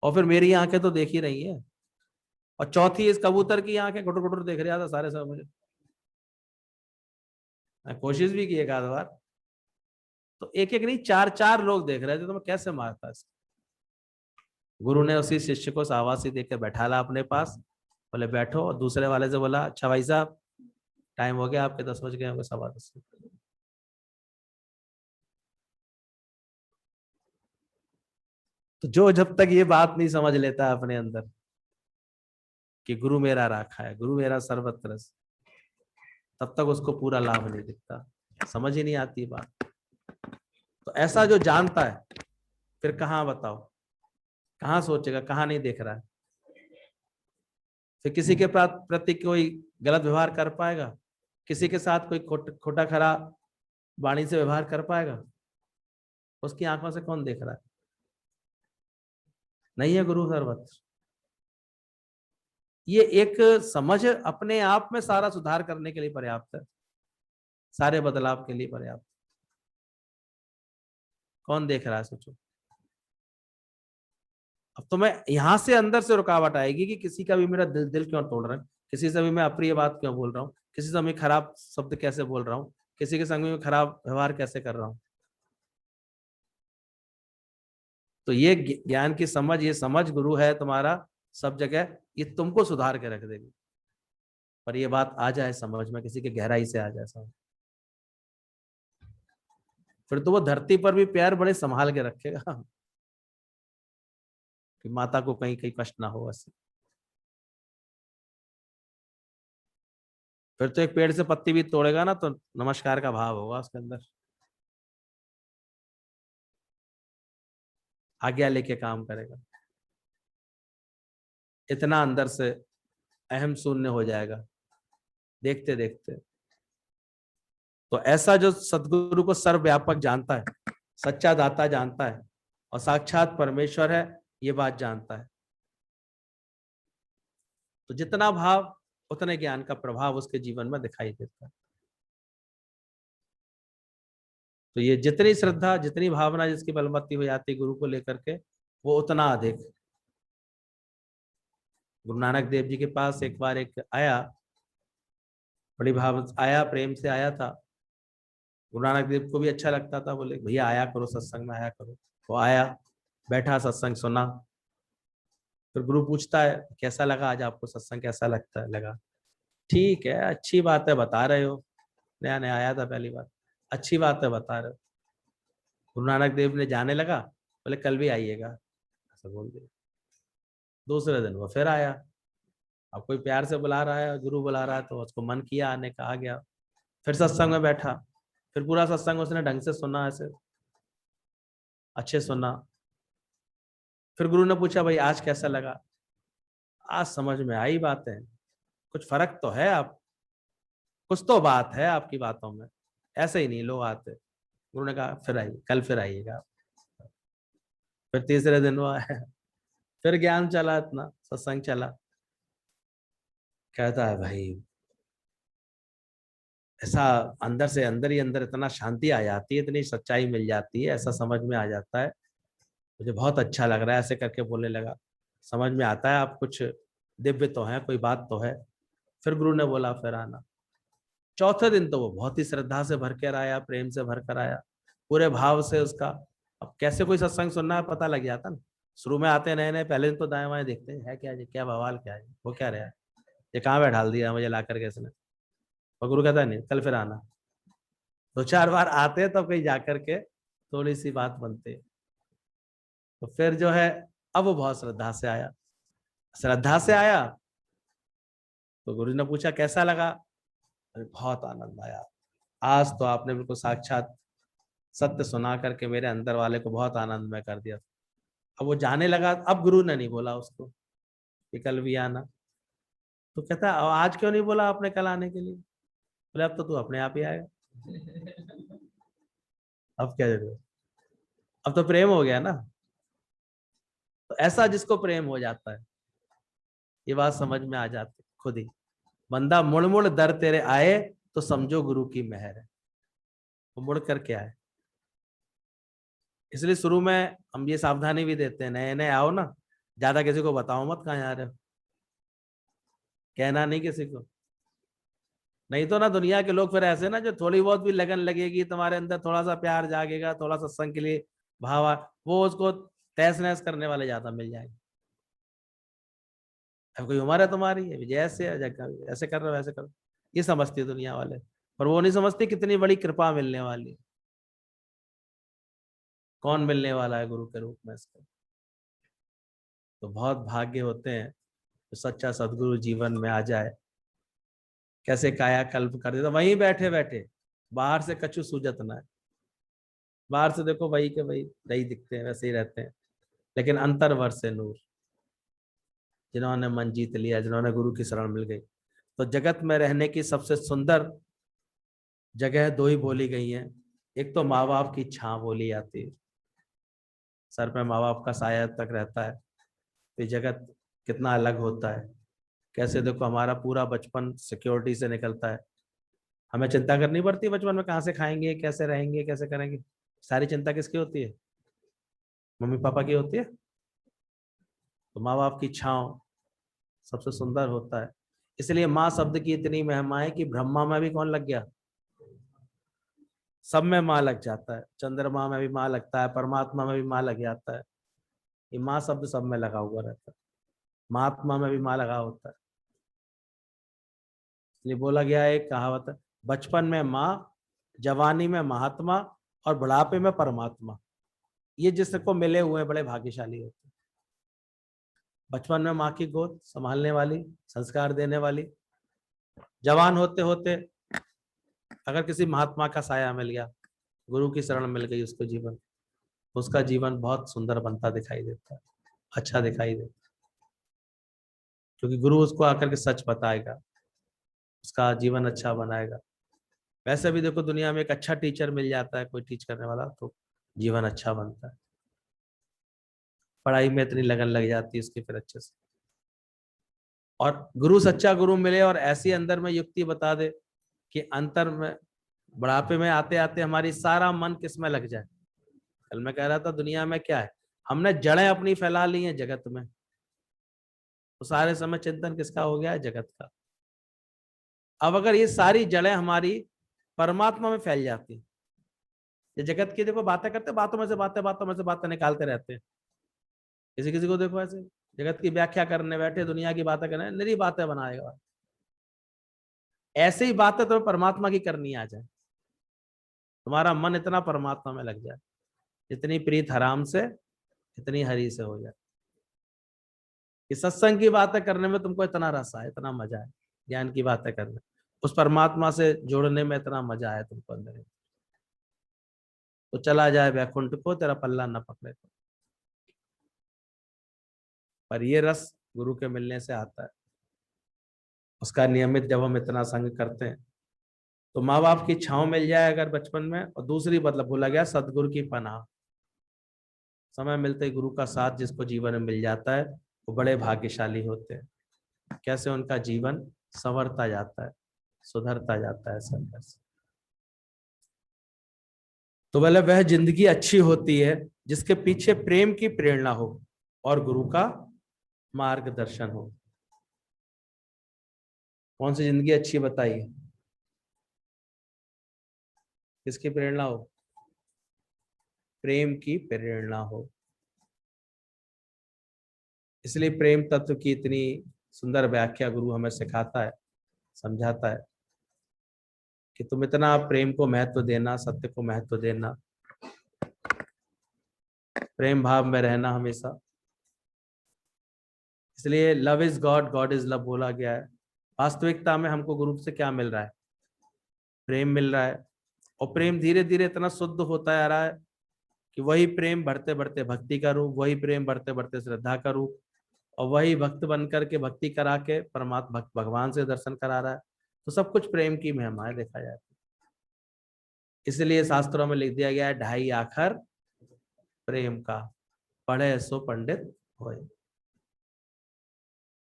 और फिर मेरी आंखें तो देख ही रही है, और चौथी इस कबूतर की आंखें घुटर घुटर देख रहा था सारे सब मुझे। मैं कोशिश भी की एक आध बार, तो एक एक नहीं 4-4 लोग देख रहे थे, तो मैं कैसे मारता इसको? गुरु ने उसी शिष्य को शाबाशी देकर बैठा ला अपने पास, बोले बैठो, और दूसरे वाले से बोला अच्छा भाई साहब टाइम हो गया आपके, 10 बज गए होंगे, 10:15। तो जो जब तक ये बात नहीं समझ लेता अपने अंदर कि गुरु मेरा राखा है, गुरु मेरा सर्वत्र, तब तक उसको पूरा लाभ नहीं दिखता, समझ ही नहीं आती बात। तो ऐसा जो जानता है फिर कहाँ बताओ, कहाँ सोचेगा, कहाँ नहीं देख रहा है? फिर किसी के प्रति कोई गलत व्यवहार कर पाएगा? किसी के साथ कोई खोटा खरा वाणी से व्यवहार कर पाएगा? उसकी आंखों से कौन देख रहा है? नहीं है गुरु सर्वत्र। ये एक समझ अपने आप में सारा सुधार करने के लिए पर्याप्त है, सारे बदलाव के लिए पर्याप्त। कौन देख रहा है सोचो। अब तो मैं यहां से अंदर से रुकावट आएगी कि किसी का भी मेरा दिल दिल क्यों तोड़ रहा है, किसी से भी मैं अप्रिय बात क्यों बोल रहा हूँ, किसी से मैं खराब शब्द कैसे बोल रहा हूँ, किसी के संग में खराब व्यवहार कैसे कर रहा हूँ। तो ये ज्ञान की समझ, ये समझ गुरु है तुम्हारा सब जगह, ये तुमको सुधार के रख देगी। पर ये बात आ जाए समझ में, किसी के गहराई से आ जाए समझ, फिर तो वो धरती पर भी पैर बड़े संभाल के रखेगा कि माता को कहीं कहीं कष्ट ना हो। ऐसे फिर तो एक पेड़ से पत्ती भी तोड़ेगा ना तो नमस्कार का भाव होगा उसके अंदर, आज्ञा लेके काम करेगा। इतना अंदर से अहम शून्य हो जाएगा देखते देखते। तो ऐसा जो सदगुरु को सर्वव्यापक जानता है, सच्चा दाता जानता है और साक्षात परमेश्वर है ये बात जानता है, तो जितना भाव उतने ज्ञान का प्रभाव उसके जीवन में दिखाई देता है। तो ये जितनी श्रद्धा, जितनी भावना जिसकी बलवत्ती हो जाती है गुरु को लेकर के, वो उतना अधिक। गुरु नानक देव जी के पास एक बार एक आया, बड़ी भाव आया, प्रेम से आया था। गुरु नानक देव को भी अच्छा लगता था, बोले भैया आया करो सत्संग में, आया करो। वो आया, बैठा, सत्संग सुना। फिर गुरु पूछता है कैसा लगा आज आपको सत्संग, कैसा लगता है? लगा ठीक है, अच्छी बात है, बता रहे हो, नया नया आया था पहली बार, अच्छी बात है बता रहे हो। गुरु नानक देव ने जाने लगा, बोले कल भी आइएगा, ऐसा बोल दिया। दूसरे दिन वो फिर आया, अब कोई प्यार से बुला रहा है, गुरु बुला रहा है, तो उसको मन किया आने का, आ गया। फिर सत्संग में बैठा, फिर पूरा सत्संग उसने ढंग से सुना, ऐसे अच्छे सुना। फिर गुरु ने पूछा भाई आज कैसा लगा? आज समझ में आई बातें, कुछ फर्क तो है, आप कुछ तो बात है आपकी बातों में, ऐसे ही नहीं लोग आते। गुरु ने कहा फिर आइए, कल फिर आइएगा। फिर तीसरे दिन वो आया, फिर ज्ञान चला, इतना सत्संग चला। कहता है भाई ऐसा अंदर से अंदर ही अंदर इतना शांति आ जाती है, इतनी सच्चाई मिल जाती है, ऐसा समझ में आ जाता है, मुझे बहुत अच्छा लग रहा है। ऐसे करके बोलने लगा, समझ में आता है आप कुछ दिव्य तो है, कोई बात तो है। फिर गुरु ने बोला फिर आना। चौथे दिन तो वो बहुत ही श्रद्धा से भर कर आया, प्रेम से भर कर आया, पूरे भाव से उसका। अब कैसे कोई सत्संग सुनना है पता लग जाता ना। शुरू में आते नए नए, पहले दिन तो दाएं बाएं देखते हैं, है क्या जी, क्या बवाल, क्या है वो, क्या रहा है, ये कहाँ बैठा दिया मुझे ला करके इसने। और गुरु कहता नहीं, कल फिर आना। 2-4 बार आते तब कहीं जाकर के थोड़ी सी बात बनती है। तो फिर जो है, अब वो बहुत श्रद्धा से आया, श्रद्धा से आया। तो गुरु ने पूछा कैसा लगा? अरे बहुत आनंद आया, आज तो आपने बिल्कुल साक्षात सत्य सुना करके मेरे अंदर वाले को बहुत आनंद में कर दिया। अब वो जाने लगा। अब गुरु ने नहीं बोला उसको कि कल भी आना। तो कहता आज क्यों नहीं बोला आपने कल आने के लिए? बोले अब तो तू अपने आप ही आएगा, अब क्या जरूरत, अब तो प्रेम हो गया ना। तो ऐसा जिसको प्रेम हो जाता है, ये बात समझ में आ जाती खुद ही। बंदा मुड़ मुड़ दर तेरे आए तो समझो गुरु की मेहर है, वो मुड़ करके आए। इसलिए शुरू में हम ये सावधानी भी देते हैं, नए नए आओ ना, ज्यादा किसी को बताओ मत कहाँ आ रहे हो, कहना नहीं किसी को। नहीं तो ना दुनिया के लोग फिर ऐसे ना, जो थोड़ी बहुत भी लगन लगेगी तुम्हारे अंदर, थोड़ा सा प्यार जागेगा, थोड़ा सत्संग के लिए भाव वो उसको तहस नहस करने वाले ज्यादा मिल जाएंगे। अब कोई उम्र है तुम्हारी, है जैसे ऐसे कर रहे हो वैसे करो, ये समझती है दुनिया वाले। पर वो नहीं समझती कितनी बड़ी कृपा मिलने वाली, कौन मिलने वाला है गुरु के रूप में इसको। तो बहुत भाग्य होते हैं तो सच्चा सदगुरु जीवन में आ जाए। कैसे कायाकल्प कर देता वहीं बैठे बैठे, बाहर से कछु सूझत ना है। बाहर से देखो वही के वही नहीं दिखते हैं, वैसे ही रहते हैं, लेकिन अंतर वर्ष से नूर। जिन्होंने मन जीत लिया, जिन्होंने गुरु की शरण मिल गई। तो जगत में रहने की सबसे सुंदर जगह दो ही बोली गई हैं। एक तो माँ बाप की छां बोली जाती है, सर पे माँ बाप का साया तक रहता है। तो जगत कितना अलग होता है, कैसे देखो हमारा पूरा बचपन सिक्योरिटी से निकलता है। हमें चिंता करनी पड़ती है बचपन में, कहाँ से खाएंगे, कैसे रहेंगे, कैसे करेंगे। सारी चिंता किसकी होती है? मम्मी पापा की होती है। तो माँ बाप की छांव सबसे सुंदर होता है। इसलिए माँ शब्द की इतनी महिमा है कि ब्रह्मा में भी कौन लग गया, सब में माँ लग जाता है। चंद्रमा में भी माँ लगता है, परमात्मा में भी माँ लग जाता है। ये माँ शब्द सब में लगा हुआ रहता है, महात्मा में भी माँ लगा होता है। इसलिए बोला गया है, एक कहावत है, बचपन में माँ, जवानी में महात्मा और बुढ़ापे में परमात्मा। ये जिसको मिले हुए बड़े भाग्यशाली होते हैं। बचपन में माँ की गोद संभालने वाली, संस्कार देने वाली। जवान होते होते अगर किसी महात्मा का साया मिल गया, गुरु की शरण मिल गई उसको जीवन, उसका जीवन बहुत सुंदर बनता दिखाई देता है, अच्छा दिखाई देता है। क्योंकि गुरु उसको आकर के सच बताएगा, उसका जीवन अच्छा बनाएगा। वैसे भी देखो दुनिया में एक अच्छा टीचर मिल जाता है, कोई टीच करने वाला, तो जीवन अच्छा बनता है। पढ़ाई में इतनी लगन लग जाती है उसकी फिर अच्छे से। और गुरु, सच्चा गुरु मिले और ऐसी अंदर में युक्ति बता दे कि अंतर में बुढ़ापे में आते आते हमारी सारा मन किस में लग जाए। कल मैं कह रहा था दुनिया में क्या है, हमने जड़ें अपनी फैला ली हैं जगत में, तो सारे समय चिंतन किसका हो गया है, जगत का। अब अगर ये सारी जड़ें हमारी परमात्मा में फैल जाती, ये जगत की देखो बातें करते, बातों में से बातें, बातों में से बातें निकालते रहते हैं। किसी किसी को देखो ऐसे जगत की व्याख्या करने बैठे, दुनिया की बातें करने, निरी बातें बनाएगा। ऐसे ही बातें तुम्हें परमात्मा की करनी आ जाए, तुम्हारा मन इतना परमात्मा में लग जाए, इतनी प्रीत हराम से, इतनी हरि से हो जाए कि सत्संग की बातें करने में तुमको इतना रस आए, इतना मजा है, ज्ञान की बातें करने, उस परमात्मा से जुड़ने में इतना मजा आया तुमको अंदर, तो चला जाए वैकुंठ को तेरा पल्ला न पकड़े तो। पर ये रस गुरु के मिलने से आता है, उसका नियमित जब हम इतना संग करते हैं। तो माँ बाप की छांव मिल जाए अगर बचपन में, और दूसरी मतलब बोला गया सदगुरु की पनाह। समय मिलते ही गुरु का साथ जिसको जीवन में मिल जाता है वो बड़े भाग्यशाली होते हैं। कैसे उनका जीवन संवरता जाता है, सुधरता जाता है सब कैसे। तो बोले वह जिंदगी अच्छी होती है जिसके पीछे प्रेम की प्रेरणा हो और गुरु का मार्गदर्शन हो। कौन सी जिंदगी अच्छी बताइए, किसकी प्रेरणा हो? प्रेम की प्रेरणा हो। इसलिए प्रेम तत्व की इतनी सुंदर व्याख्या गुरु हमें सिखाता है, समझाता है कि तुम इतना प्रेम को महत्व देना, सत्य को महत्व देना, प्रेम भाव में रहना हमेशा। इसलिए love is God, God is love बोला गया है। वास्तविकता में हमको गुरु से क्या मिल रहा है? प्रेम मिल रहा है। और प्रेम धीरे धीरे इतना शुद्ध होता जा रहा है कि वही प्रेम बढ़ते बढ़ते भक्ति का रूप, वही प्रेम बढ़ते बढ़ते श्रद्धा का रूप, और वही भक्त बन करके भक्ति करा के परमात्मा भगवान से दर्शन करा रहा है। तो सब कुछ प्रेम की महिमा है देखा जाए। इसलिए शास्त्रों में लिख दिया गया है 2.5 आखर प्रेम का, पढ़े सो पंडित होए।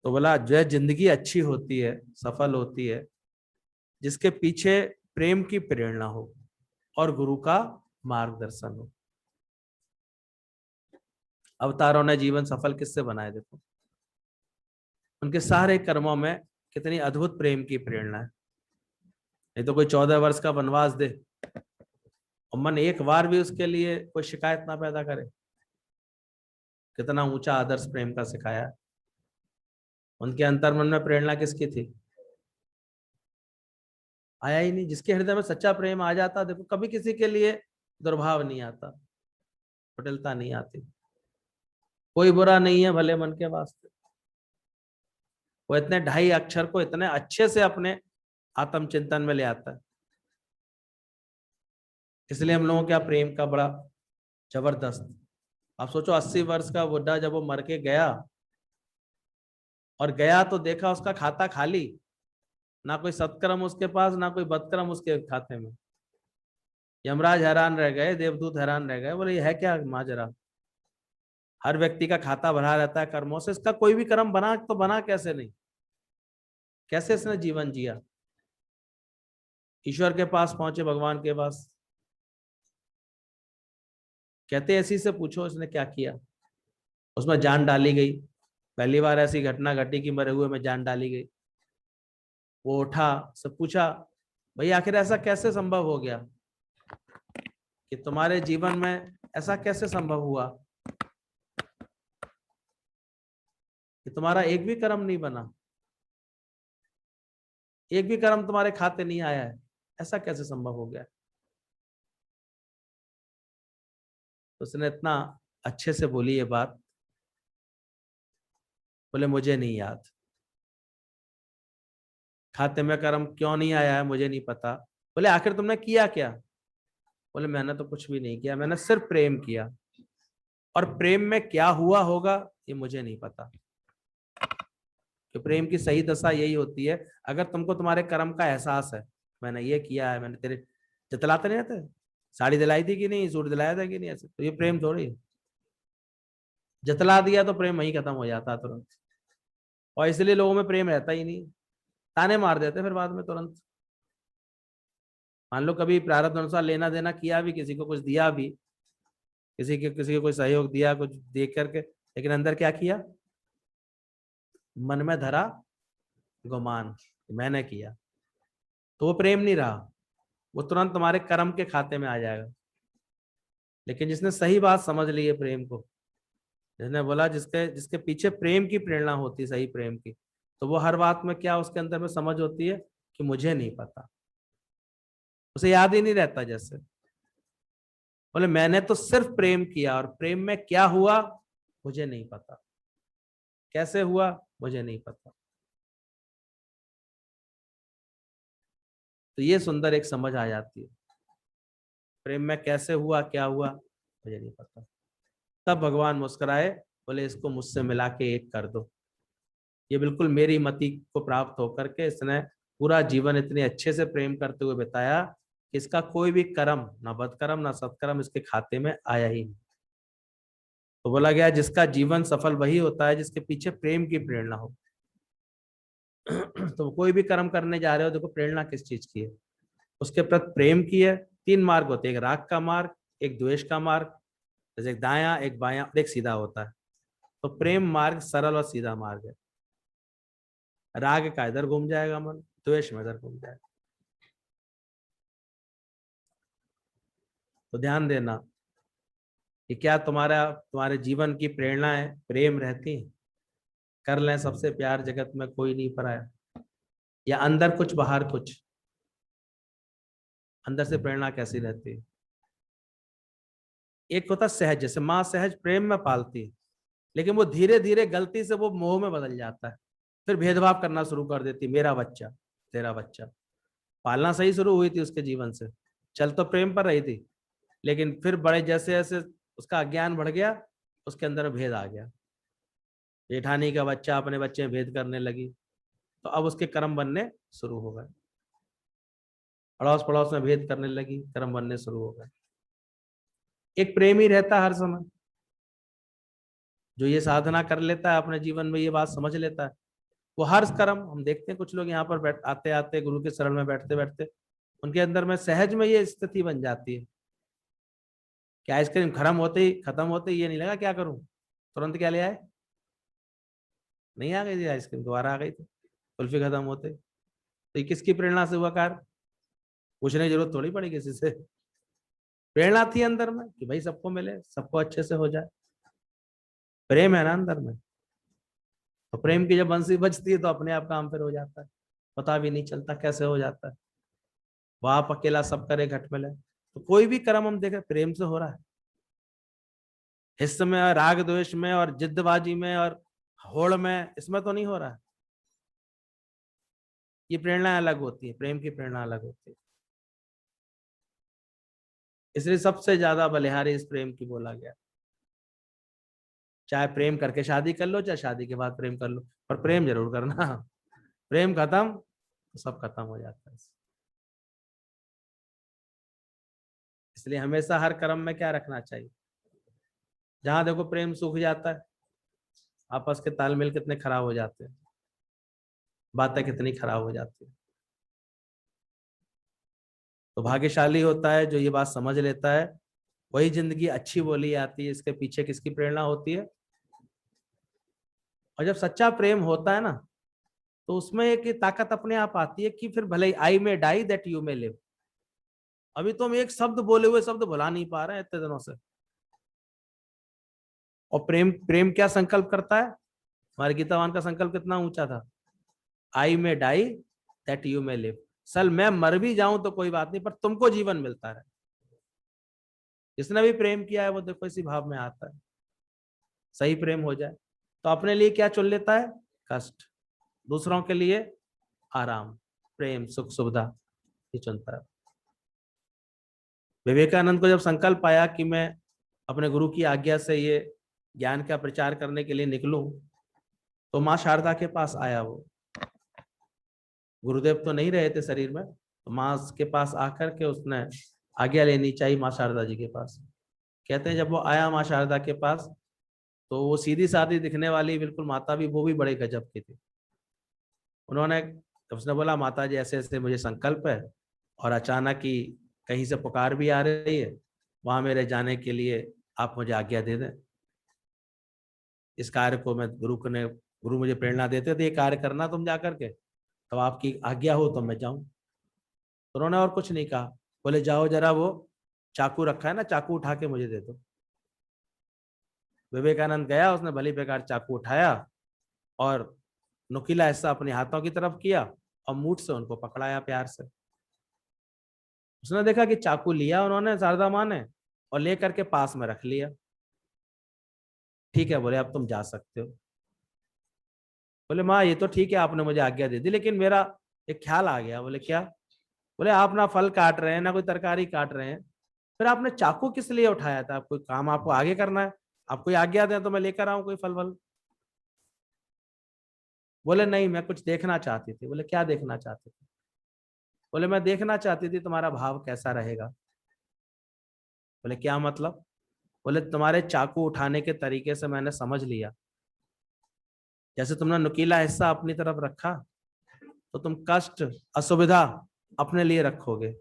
तो बोला जो जिंदगी अच्छी होती है, सफल होती है, जिसके पीछे प्रेम की प्रेरणा हो और गुरु का मार्गदर्शन हो। अवतारों ने जीवन सफल किससे बनाए? देखो उनके सारे कर्मों में कितनी अद्भुत प्रेम की प्रेरणा है। नहीं तो कोई 14 वर्ष का वनवास दे और मन एक बार भी उसके लिए कोई शिकायत ना पैदा करे। कितना ऊंचा आदर्श प्रेम का सिखाया। उनके अंतर्मन में प्रेरणा किसकी थी? आया ही नहीं। जिसके हृदय में सच्चा प्रेम आ जाता, देखो कभी किसी के लिए दुर्भाव नहीं आता, कुटिलता नहीं आती। कोई बुरा नहीं है भले मन के वास्ते। वो इतने 2.5 अक्षर को इतने अच्छे से अपने आत्मचिंतन में ले आता है। इसलिए हम लोगों का प्रेम का बड़ा जबरदस्त। आप सोचो 80 वर्ष का बुढ़ा जब वो मर के गया, और गया तो देखा उसका खाता खाली, ना कोई सत्कर्म उसके पास, ना कोई बदकर्म उसके खाते में। यमराज हैरान रह गए, देवदूत हैरान रह गए, बोले ये है क्या माजरा? हर व्यक्ति का खाता भरा रहता है कर्मों से, इसका कोई भी कर्म बना तो बना कैसे नहीं? कैसे इसने जीवन जिया? ईश्वर के पास पहुंचे, भगवान के पास, कहते ऐसी से पूछो इसने क्या किया। उसमें जान डाली गई। पहली बार ऐसी घटना घटी कि मरे हुए में जान डाली गई। वो उठा, सब पूछा भाई आखिर ऐसा कैसे संभव हो गया कि तुम्हारे जीवन में ऐसा कैसे संभव हुआ कि तुम्हारा एक भी कर्म नहीं बना, एक भी कर्म तुम्हारे खाते नहीं आया है, ऐसा कैसे संभव हो गया? उसने इतना अच्छे से बोली ये बात। बोले मुझे नहीं याद, खाते में कर्म क्यों नहीं आया है मुझे नहीं पता। बोले आखिर तुमने किया क्या? बोले मैंने तो कुछ भी नहीं किया, मैंने सिर्फ प्रेम किया, और प्रेम में क्या हुआ होगा ये मुझे नहीं पता। कि प्रेम की सही दशा यही होती है, अगर तुमको तुम्हारे कर्म का एहसास है, मैंने ये किया है, मैंने तेरे जतलाते नहीं रहते, साड़ी दिलाई थी कि नहीं, सूट दिलाया था कि नहीं, ऐसे तो ये प्रेम थोड़ी है। जतला दिया तो प्रेम वहीं खत्म हो जाता तुरंत। और इसलिए लोगों में प्रेम रहता ही नहीं, ताने मार देते फिर बाद में तुरंत। मान लो कभी प्रारब्ध अनुसार लेना देना किया भी, किसी को कुछ दिया भी, किसी को कोई सहयोग दिया कुछ देख करके, लेकिन अंदर क्या किया? मन में धरा गुमान, मैंने किया, तो वो प्रेम नहीं रहा, वो तुरंत तुम्हारे कर्म के खाते में आ जाएगा। लेकिन जिसने सही बात समझ ली है प्रेम को, जिसने बोला जिसके जिसके पीछे प्रेम की प्रेरणा होती है, सही प्रेम की, तो वो हर बात में क्या उसके अंदर में समझ होती है कि मुझे नहीं पता। उसे याद ही नहीं रहता। जैसे बोले मैंने तो सिर्फ प्रेम किया, और प्रेम में क्या हुआ मुझे नहीं पता, कैसे हुआ मुझे नहीं पता। तो ये सुंदर एक समझ आ जाती है, प्रेम में कैसे हुआ क्या हुआ मुझे नहीं पता। तब भगवान मुस्कुराए, बोले इसको मुझसे मिला के एक कर दो। ये बिल्कुल मेरी मति को प्राप्त होकर के इसने पूरा जीवन इतने अच्छे से प्रेम करते हुए बिताया कि इसका कोई भी कर्म, ना बदकर्म ना सत्कर्म, इसके खाते में आया ही नहीं। तो बोला गया जिसका जीवन सफल वही होता है जिसके पीछे प्रेम की प्रेरणा हो। तो कोई भी कर्म करने जा रहे हो, देखो प्रेरणा किस चीज की है, उसके प्रति प्रेम की है। 3 मार्ग होते हैं, एक राग का मार्ग, एक द्वेष का मार्ग, जैसे एक दायां, एक बायां और एक सीधा होता है। तो प्रेम मार्ग सरल और सीधा मार्ग है। राग का इधर घूम जाएगा मन, द्वेष में इधर घूम जाएगा। तो ध्यान देना कि क्या तुम्हारे जीवन की प्रेरणाएं प्रेम रहती है? कर लें सबसे प्यार जगत में कोई नहीं पराया, या अंदर कुछ बाहर कुछ? अंदर से प्रेरणा कैसी रहती है? एक होता सहज, जैसे माँ सहज प्रेम में पालती है, लेकिन वो धीरे धीरे गलती से वो मोह में बदल जाता है, फिर भेदभाव करना शुरू कर देती, मेरा बच्चा तेरा बच्चा। पालना सही शुरू हुई थी उसके जीवन से, चल तो प्रेम पर रही थी, लेकिन फिर बड़े जैसे जैसे उसका अज्ञान बढ़ गया, उसके अंदर भेद आ गया। जेठानी का बच्चा अपने बच्चे में भेद करने लगी, तो अब उसके कर्म बनने शुरू हो गए। अड़ोस पड़ोस में भेद करने लगी, कर्म बनने शुरू हो गए। एक प्रेमी रहता हर समय, जो ये साधना कर लेता है अपने जीवन में, ये बात समझ लेता है, वो हर कर्म, हम देखते हैं कुछ लोग यहाँ पर बैठ आते आते गुरु के शरण में बैठते बैठते उनके अंदर में सहज में ये स्थिति बन जाती है कि आइसक्रीम खत्म होते ही ये नहीं लगा क्या करूं, तुरंत क्या ले आए, नहीं आ गई थी आइसक्रीम, दोबारा आ गई थी कुल्फी खत्म होते। तो ये किसकी प्रेरणा से हुआ कार्य? पूछने की जरूरत थोड़ी पड़ी किसी से, प्रेरणा थी अंदर में कि भाई सबको मिले, सबको अच्छे से हो जाए। प्रेम है ना अंदर में, तो प्रेम की जब बंसी बजती है तो अपने आप काम फिर हो जाता है, पता भी नहीं चलता कैसे हो जाता है। बाप अकेला सब करे घट मिले। तो कोई भी कर्म हम देखें प्रेम से हो रहा है, हिस्से में और राग द्वेष में और जिद्दबाजी में और होड़ में, इसमें तो नहीं हो रहा है। ये प्रेरणा अलग होती है, प्रेम की प्रेरणा अलग होती है। इसलिए सबसे ज्यादा बलिहारी इस प्रेम की बोला गया। चाहे प्रेम करके शादी कर लो, चाहे शादी के बाद प्रेम कर लो, पर प्रेम जरूर करना। प्रेम खत्म तो सब खत्म हो जाता है। इसलिए हमेशा हर कर्म में क्या रखना चाहिए, जहां देखो प्रेम सूख जाता है, आपस के तालमेल कितने खराब हो जाते हैं, बातें कितनी खराब हो जाती है। तो भाग्यशाली होता है जो ये बात समझ लेता है, वही जिंदगी अच्छी बोली आती है। इसके पीछे किसकी प्रेरणा होती है? और जब सच्चा प्रेम होता है ना, तो उसमें एक ताकत अपने आप आती है कि फिर भले ही I may die that you may live. अभी तो हम एक शब्द बोले हुए शब्द भुला नहीं पा रहे हैं इतने दिनों से। और प्रेम प्रेम क्या संकल्प करता है? हमारे गीतावान का संकल्प कितना ऊंचा था, I may die that you may live. सल मैं मर भी जाऊं तो कोई बात नहीं, पर तुमको जीवन मिलता है। जिसने भी प्रेम किया है वो देखो इसी भाव में आता है, सही प्रेम हो जाए तो अपने लिए क्या चुन लेता है? कष्ट। दूसरों के लिए आराम, प्रेम, सुख, सुविधा, ये चुनता है। विवेकानंद को जब संकल्प आया कि मैं अपने गुरु की आज्ञा से ये ज्ञान का प्रचार करने के लिए निकलूं, तो माँ शारदा के पास आया वो। गुरुदेव तो नहीं रहे थे शरीर में, तो माँ के पास आकर के उसने आज्ञा लेनी चाहिए माँ शारदा जी के पास। कहते हैं जब वो आया माँ शारदा के पास, तो वो सीधी सादी दिखने वाली बिल्कुल माता भी, वो भी बड़े गजब की थी। उन्होंने, उसने बोला माता जी ऐसे ऐसे मुझे संकल्प है, और अचानक ही कहीं से पुकार भी आ रही है, वहां मेरे जाने के लिए आप मुझे आज्ञा दे दें। इस कार्य को मैं गुरु मुझे प्रेरणा देते थे ये कार्य करना तुम जाकर के, तो आपकी आज्ञा हो तो मैं जाऊं। तो उन्होंने और कुछ नहीं कहा, बोले जाओ जरा वो चाकू रखा है ना, चाकू उठा के मुझे दे दो। विवेकानंद गया, उसने भली बेकार चाकू उठाया और नुकीला हिस्सा अपने हाथों की तरफ किया और मूठ से उनको पकड़ाया प्यार से। उसने देखा कि चाकू लिया उन्होंने शारदा माँ ने और लेकर के पास में रख लिया। ठीक है बोले अब तुम जा सकते हो। बोले माँ ये तो ठीक है आपने मुझे आज्ञा दे दी, लेकिन मेरा एक ख्याल आ गया। बोले क्या? बोले आप ना फल काट रहे हैं ना कोई तरकारी काट रहे हैं, फिर आपने चाकू किस लिए उठाया था? कोई काम आपको आगे करना है? आप कोई आज्ञा दें तो मैं लेकर आऊं कोई फल वल। बोले नहीं मैं कुछ देखना चाहती थी। बोले क्या देखना चाहती थी? बोले मैं देखना चाहती थी तुम्हारा भाव कैसा रहेगा। बोले क्या मतलब? बोले तुम्हारे चाकू उठाने के तरीके से मैंने समझ लिया, जैसे तुमने नुकीला हिस्सा अपनी तरफ रखा तो तुम कष्ट असुविधा अपने लिए रखोगे,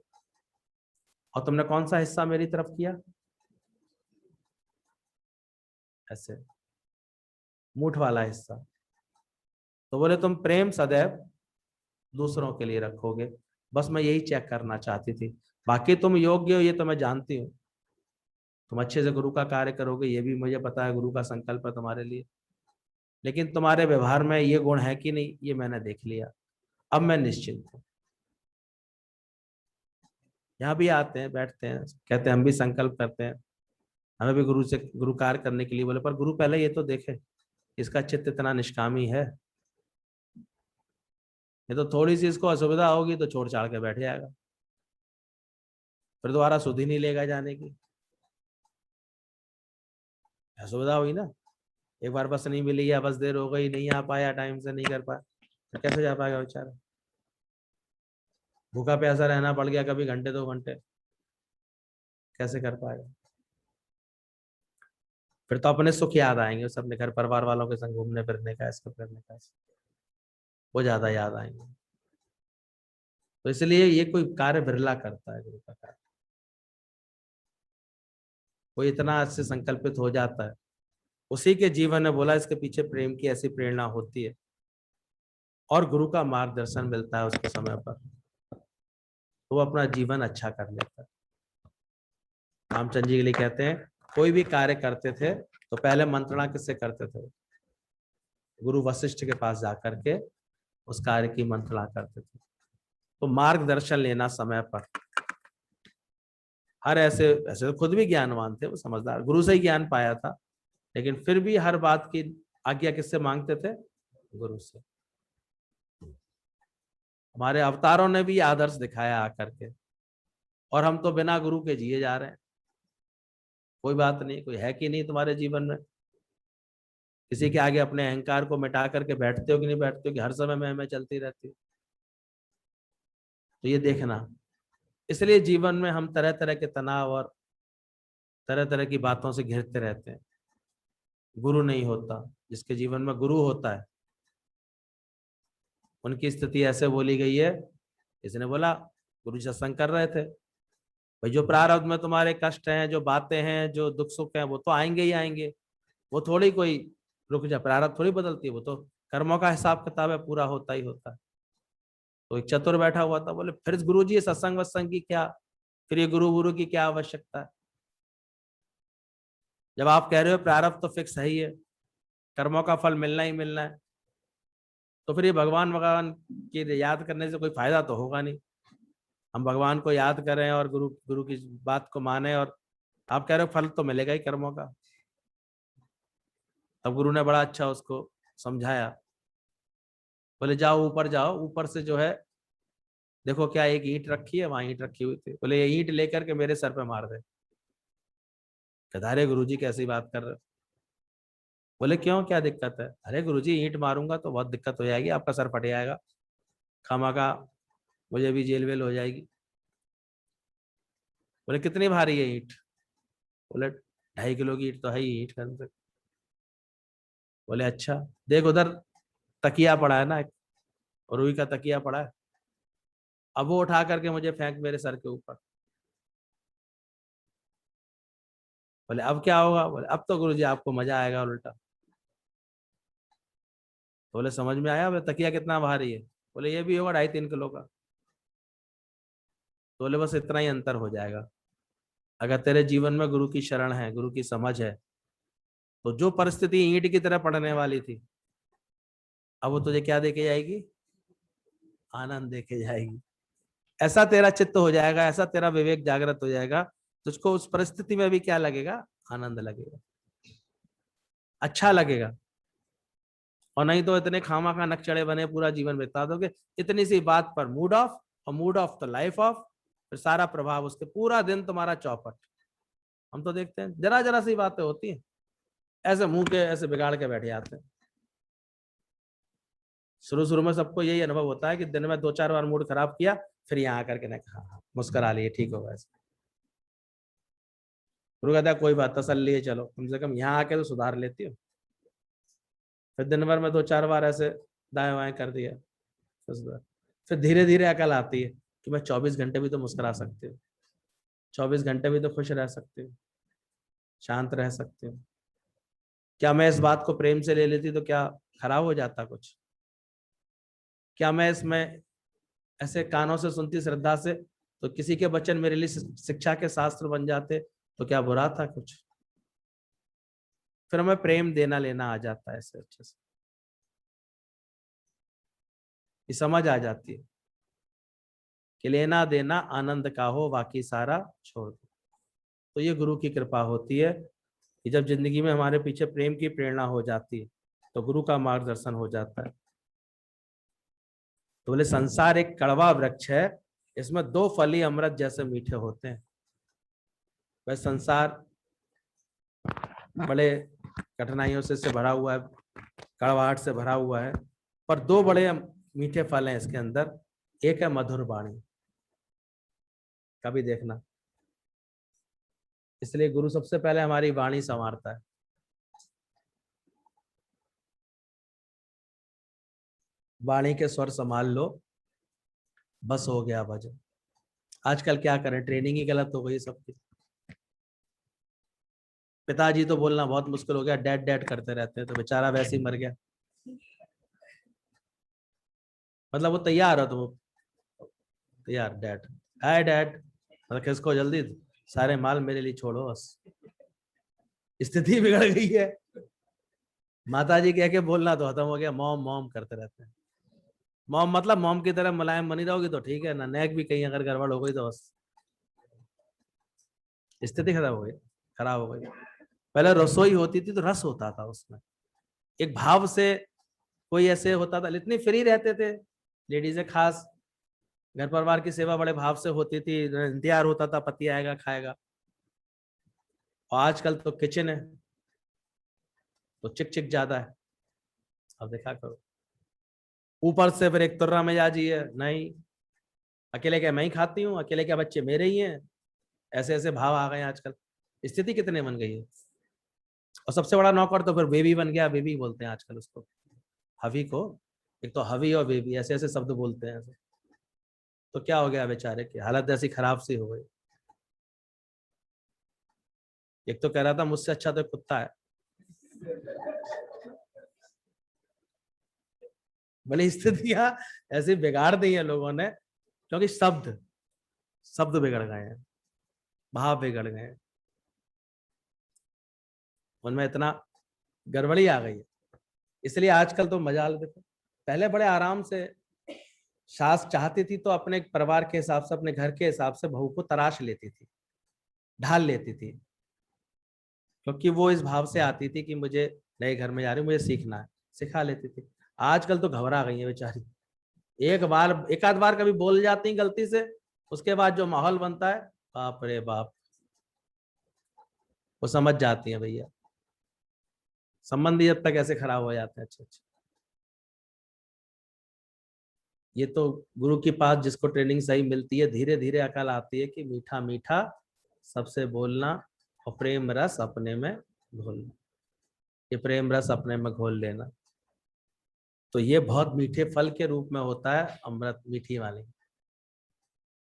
और तुमने कौन सा हिस्सा मेरी तरफ किया, ऐसे मूठ वाला हिस्सा। तो बोले तुम प्रेम सदैव दूसरों के लिए रखोगे, बस मैं यही चेक करना चाहती थी। बाकी तुम योग्य हो ये तो मैं जानती हूँ, तुम अच्छे से गुरु का कार्य करोगे ये भी मुझे पता है, गुरु का संकल्प है तुम्हारे लिए, लेकिन तुम्हारे व्यवहार में ये गुण है कि नहीं ये मैंने देख लिया, अब मैं निश्चिंत हूँ। यहाँ भी आते हैं, बैठते हैं, कहते हैं हम भी संकल्प करते हैं, हमें भी गुरु से गुरु कार्य करने के लिए। बोले पर गुरु पहले ये तो देखे इसका चित्त इतना निष्कामी है, ये तो थोड़ी सी इसको असुविधा होगी तो छोड़ छाड़ के बैठ जाएगा, फिर दोबारा सुध ही नहीं लेगा जाने की। असुविधा हुई ना, एक बार बस नहीं मिली या बस देर हो गई, नहीं आ पाया, टाइम से नहीं कर पाया, तो कैसे जा पाएगा बेचारा। भूखा प्यासा रहना पड़ गया कभी घंटे 2 घंटे, कैसे कर पाएगा। फिर तो अपने सुख याद आएंगे, उसे अपने घर परिवार वालों के संग घूमने फिरने का, इसका करने का, वो ज्यादा याद आएंगे। तो इसलिए ये कोई कार्य बिरला करता है गुरु का कार्य, कोई इतना अच्छे संकल्पित हो जाता है, उसी के जीवन में बोला इसके पीछे प्रेम की ऐसी प्रेरणा होती है और गुरु का मार्गदर्शन मिलता है उसके समय पर, तो वो अपना जीवन अच्छा कर लेता है। रामचंद्र जी के लिए कहते हैं कोई भी कार्य करते थे तो पहले मंत्रणा किससे करते थे, गुरु वशिष्ठ के पास जाकर के उस कार्य की मंत्रणा करते थे। तो मार्गदर्शन लेना समय पर, हर ऐसे तो खुद भी ज्ञानवान थे, वो समझदार, गुरु से ही ज्ञान पाया था, लेकिन फिर भी हर बात की आज्ञा किससे मांगते थे, गुरु से। हमारे अवतारों ने भी आदर्श दिखाया आकर के, और हम तो बिना गुरु के जिए जा रहे हैं। कोई बात नहीं, कोई है कि नहीं तुम्हारे जीवन में, किसी के आगे अपने अहंकार को मिटा करके बैठते हो कि नहीं बैठते हो, कि हर समय मैं चलती रहती है, तो ये देखना। इसलिए जीवन में हम तरह तरह के तनाव और तरह तरह की बातों से घिरते रहते हैं। गुरु नहीं होता, जिसके जीवन में गुरु होता है उनकी स्थिति ऐसे बोली गई है, इसने बोला गुरु जी सत्संग कर रहे थे, भाई जो प्रारब्ध में तुम्हारे कष्ट हैं, जो बातें हैं, जो दुख सुख हैं, वो तो आएंगे ही आएंगे, वो थोड़ी कोई रुक जा, प्रारब्ध थोड़ी बदलती है, वो तो कर्मों का हिसाब किताब है, पूरा होता ही होता है। तो एक चतुर बैठा हुआ था, बोले फिर गुरु जी सत्संग वत्संग की क्या, फिर ये गुरु गुरु की क्या आवश्यकता है, जब आप कह रहे हो प्रारब्ध तो फिक्स है ही है, कर्मों का फल मिलना ही मिलना है, तो फिर ये भगवान भगवान की याद करने से कोई फायदा तो होगा नहीं। हम भगवान को याद करें और गुरु गुरु की बात को माने, और आप कह रहे हो फल तो मिलेगा ही कर्मों का। तब गुरु ने बड़ा अच्छा उसको समझाया, बोले जाओ ऊपर जाओ, ऊपर से जो है देखो क्या एक ईंट रखी है, वहां ईंट रखी हुई थी, बोले ये ईंट लेकर के मेरे सर पे मार दे। अरे गुरु जी कैसी बात कर रहे हो, बोले क्यों क्या दिक्कत है, अरे गुरु जी ईंट मारूंगा तो बहुत दिक्कत हो जाएगी, आपका सर फट जाएगा, खामा का मुझे भी जेल वेल हो जाएगी। बोले कितनी भारी है ईंट, बोले 2.5 किलो की ईंट तो है ही ईंट कम से। बोले अच्छा, देख उधर तकिया पड़ा है ना, एक रुई का तकिया पड़ा है, अब वो उठा करके मुझे फेंक मेरे सर के ऊपर। बोले अब क्या होगा, बोले अब तो गुरुजी आपको मजा आएगा उल्टा। तो बोले समझ में आया, बोले तकिया कितना भारी है, बोले ये भी होगा 2.5-3 किलो का। तो बोले बस इतना ही अंतर हो जाएगा, अगर तेरे जीवन में गुरु की शरण है, गुरु की समझ है, तो जो परिस्थिति ईंट की तरह पड़ने वाली थी, अब वो तुझे क्या देके जाएगी, आनंद देके जाएगी। ऐसा तेरा चित्त हो जाएगा, ऐसा तेरा विवेक जागृत हो जाएगा, तुझको उस परिस्थिति में भी क्या लगेगा, आनंद लगेगा, अच्छा लगेगा। और नहीं तो इतने खामा खा नकचड़े बने पूरा जीवन बिता दोगे, इतनी सी बात पर मूड ऑफ, और मूड ऑफ तो लाइफ ऑफ, फिर सारा प्रभाव उसके, पूरा दिन तुम्हारा चौपट। हम तो देखते हैं जरा जरा सी बातें होती हैं, ऐसे मुंह के ऐसे बिगाड़ के बैठ जाते हैं। शुरू शुरू में सबको यही अनुभव होता है कि दिन में 2-4 बार मूड खराब किया, फिर यहाँ आकर के ना कहा मुस्करा लिए, ठीक होगा ऐसे। गुरु कहता है कोई बात, तसल्ली है, चलो कम से कम यहाँ आके तो सुधार लेती हो। फिर दिन भर में 2-4 बार ऐसे दाएं बाएं कर दिया, फिर धीरे धीरे अकल आती है कि मैं 24 घंटे भी तो मुस्कुरा सकती हूँ, 24 घंटे भी तो खुश रह सकती हूँ, शांत रह सकती हूँ। क्या मैं इस बात को प्रेम से ले लेती तो क्या खराब हो जाता कुछ? क्या मैं इसमें ऐसे कानों से सुनती श्रद्धा से तो किसी के वचन मेरे लिए शिक्षा के शास्त्र बन जाते तो क्या बुरा था कुछ? फिर हमें प्रेम देना लेना आ जाता है ऐसे अच्छे से, ये समझ आ जाती है कि लेना देना आनंद का हो, बाकी सारा छोड़ दो। तो ये गुरु की कृपा होती है कि जब जिंदगी में हमारे पीछे प्रेम की प्रेरणा हो जाती है तो गुरु का मार्गदर्शन हो जाता है। तो बोले संसार एक कड़वा वृक्ष है, इसमें 2 फली अमृत जैसे मीठे होते हैं। वह संसार बड़े कठिनाइयों से भरा हुआ है, कड़वाहट से भरा हुआ है, पर 2 बड़े मीठे फल हैं इसके अंदर। एक है मधुर वाणी, कभी देखना। इसलिए गुरु सबसे पहले हमारी वाणी संवारता है। वाणी के स्वर संभाल लो, बस हो गया भजन। आजकल क्या करें, ट्रेनिंग ही गलत हो गई सबकी। पिताजी तो बोलना बहुत मुश्किल हो गया, डैड डैड करते रहते हैं, तो बेचारा वैसे ही मर गया। मतलब वो तैयार हो तो वो तैयार, डैड हाय डैड, मतलब किसको जल्दी, सारे माल मेरे लिए छोड़ो बस। स्थिति बिगड़ गई है। माता जी कह के बोलना तो खत्म हो गया, मॉम मॉम करते रहते हैं। मॉम मतलब मॉम की तरह मुलायम बनी रहोगी तो ठीक है ना, नेक भी कहीं अगर गड़बड़ हो गई तो बस स्थिति खराब हो गई, खराब हो गई। पहले रसोई होती थी तो रस होता था उसमें, एक भाव से कोई ऐसे होता था, इतनी फ्री रहते थे लेडीजें, खास घर परिवार की सेवा बड़े भाव से होती थी, इंतजार होता था पति आएगा खाएगा। और आजकल तो किचन है तो चिक चिक ज्यादा है। अब देखा करो, ऊपर से फिर एक तुर्रा मिजाजी है, नहीं अकेले क्या मैं ही खाती हूँ, अकेले क्या बच्चे मेरे ही हैं, ऐसे ऐसे भाव आ गए आजकल। स्थिति कितने बन गई है। और सबसे बड़ा नौकर तो फिर बेबी बन गया, बेबी बोलते हैं आजकल उसको, हवी को। एक तो हवी और बेबी ऐसे ऐसे शब्द बोलते हैं ऐसे। तो क्या हो गया बेचारे की हालत ऐसी खराब सी हो गई। एक तो कह रहा था मुझसे अच्छा तो कुत्ता है। भले स्थितियां ऐसी बिगाड़ दी है लोगों ने, क्योंकि शब्द शब्द बिगड़ गए हैं, भाव बिगड़ गए हैं, उनमें इतना गड़बड़ी आ गई है। इसलिए आजकल तो मजाल देखो, पहले बड़े आराम से सास चाहती थी तो अपने परिवार के हिसाब से, अपने घर के हिसाब से बहू को तराश लेती थी, ढाल लेती थी, क्योंकि वो इस भाव से आती थी कि मुझे नए घर में जा रही हूँ, मुझे सीखना है, सिखा लेती थी। आजकल तो घबरा गई है बेचारी, एक आध बार कभी बोल जाती हैं गलती से, उसके बाद जो माहौल बनता है, बाप रे बाप, वो समझ जाती है भैया। संबंधी जब तक ऐसे खराब हो जाते हैं अच्छे अच्छे। ये तो गुरु के पास जिसको ट्रेनिंग सही मिलती है, धीरे धीरे अकल आती है कि मीठा मीठा सबसे बोलना और प्रेम रस अपने में घोलना, ये प्रेम रस अपने में घोल लेना। तो ये बहुत मीठे फल के रूप में होता है, अमृत मीठी वाली।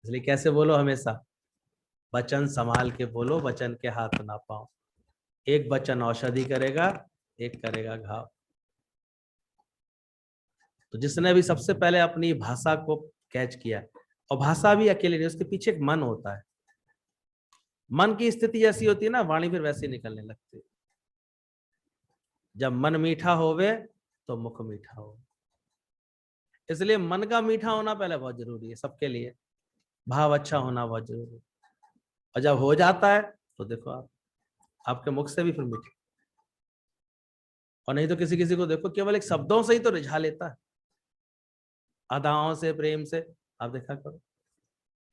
इसलिए कैसे बोलो हमेशा, वचन संभाल के बोलो, वचन के हाथ ना पाओ। एक वचन औषधि करेगा, एक करेगा घाव। तो जिसने भी सबसे पहले अपनी भाषा को कैच किया, और भाषा भी अकेले नहीं, उसके पीछे एक मन होता है। मन की स्थिति जैसी होती है ना, वाणी फिर वैसी निकलने लगती है। जब मन मीठा होवे तो मुख मीठा हो। इसलिए मन का मीठा होना पहले बहुत जरूरी है सबके लिए, भाव अच्छा होना बहुत जरूरी है। और जब हो जाता है तो देखो आप, आपके मुख से भी फिर मीठे। और नहीं तो किसी किसी को देखो केवल एक शब्दों से ही तो रिझा लेता है, अदाओं से, प्रेम से। आप देखा करो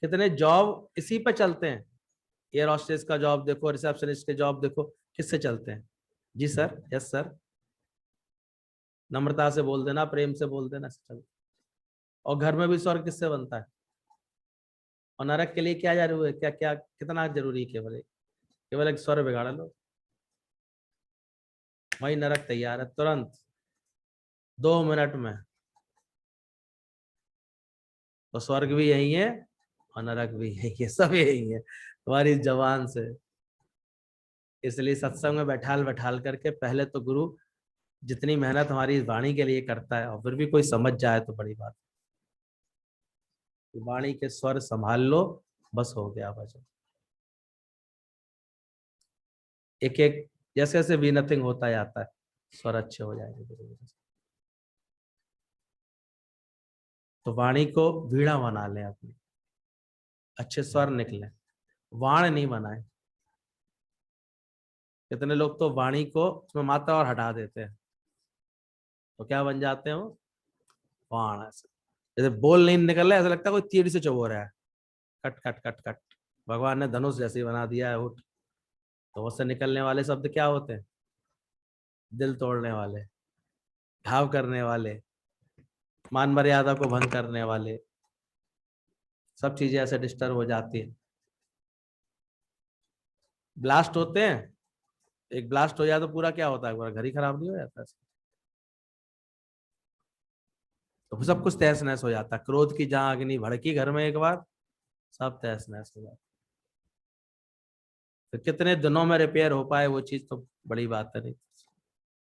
कितने जॉब इसी पे चलते हैं। एयर हॉस्टेस का जॉब देखो, रिसेप्शनिस्ट के जॉब देखो, किससे चलते हैं? जी सर, यस सर, नम्रता से बोल देना, प्रेम से बोल देना, चलते। और घर में भी स्वर्ग किससे बनता है? और नरक के लिए क्या जरूरी है, क्या क्या कितना जरूरी है केवल केवल एक स्वर बिगाड़ लो, वही नरक तैयार है तुरंत 2 मिनट में। तो स्वर्ग भी यही है और नरक भी यही है, सब यही है तुम्हारी जबान से। इसलिए सत्संग में बैठाल बैठाल करके पहले तो गुरु जितनी मेहनत हमारी वाणी के लिए करता है, और फिर भी कोई समझ जाए तो बड़ी बात। वाणी के स्वर संभाल लो, बस हो गया भजन। एक एक जैसे जैसे भी नथिंग होता जाता है, स्वर अच्छे हो जाएंगे धीरे धीरे। तो वाणी को वीणा बना लें अपनी, अच्छे स्वर निकले, वाण नहीं बनाए। कितने लोग तो वाणी को उसमें मात्रा और हटा देते हैं, तो क्या बन जाते हैं वो वाण। ऐसे जैसे बोल नहीं निकल रहा है, ऐसा लगता है कोई तीर से चबो रहा है, कट कट कट कट। भगवान ने धनुष जैसे ही बना दिया है उठ। तो उससे निकलने वाले शब्द क्या होते हैं? दिल तोड़ने वाले, घाव करने वाले, मान मर्यादा को भंग करने वाले, सब चीजें ऐसे डिस्टर्ब हो जाती है। ब्लास्ट होते हैं, एक ब्लास्ट हो जाए तो पूरा क्या होता है, पूरा घर ही खराब नहीं हो जाता? तो सब कुछ तहस नहस हो जाता है। क्रोध की जहां अग्नि भड़की घर में एक बार, सब तहस नहस हो जाता है। तो कितने दिनों में रिपेयर हो पाए वो चीज तो बड़ी बात है नहीं।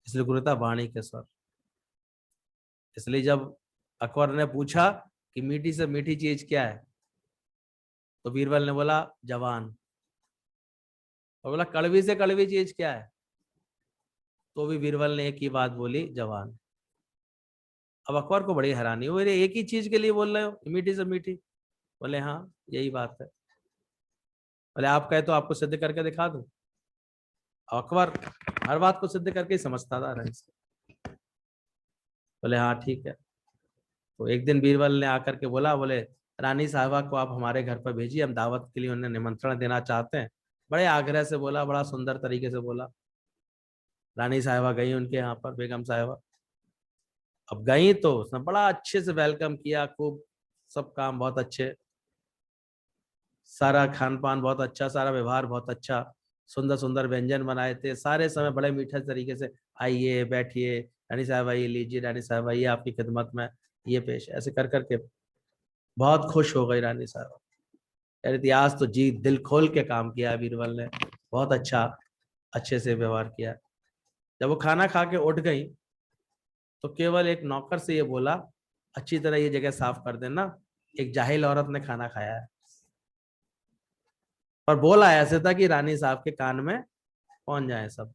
इसलिए गुरुता वाणी के स्वर। इसलिए जब अकबर ने पूछा कि मीठी से मीठी चीज क्या है, तो बीरबल ने बोला जवान। और बोला कड़वी से कड़वी चीज क्या है, तो भी बीरबल ने एक ही बात बोली, जवान। अब अकबर को बड़ी हैरानी हुई, एक ही चीज के लिए बोल रहे हो मीठी से मीठी? बोले हाँ यही बात है। बोले आप कहे तो आपको सिद्ध करके दिखा दूं। अकबर हर बात को सिद्ध करके ही समझता था रईस। बोले हाँ ठीक है। तो एक दिन बीरबल ने आकर के बोला, बोले रानी साहबा को आप हमारे घर पर भेजिए, हम दावत के लिए उन्हें निमंत्रण देना चाहते हैं। बड़े आग्रह से बोला, बड़ा सुंदर तरीके से बोला। रानी साहबा गई उनके यहाँ पर, बेगम साहबा। अब गई तो उसने बड़ा अच्छे से वेलकम किया, खूब सब काम बहुत अच्छे, सारा खान पान बहुत अच्छा, सारा व्यवहार बहुत अच्छा, सुंदर सुंदर व्यंजन बनाए थे सारे समय बड़े मीठे तरीके से। आइए बैठिए रानी साहब, आइए लीजिए रानी साहब, आइए आपकी खिदमत में ये पेश, ऐसे कर करके बहुत खुश हो गई रानी साहब। कह रही थी आज तो जी दिल खोल के काम किया बीरबल ने, बहुत अच्छा, अच्छे से व्यवहार किया। जब वो खाना खा के उठ गई तो केवल एक नौकर से ये बोला, अच्छी तरह ये जगह साफ कर देना, एक जाहिल औरत ने खाना खाया है। और बोला ऐसे था कि रानी साहब के कान में पहुंच जाए सब।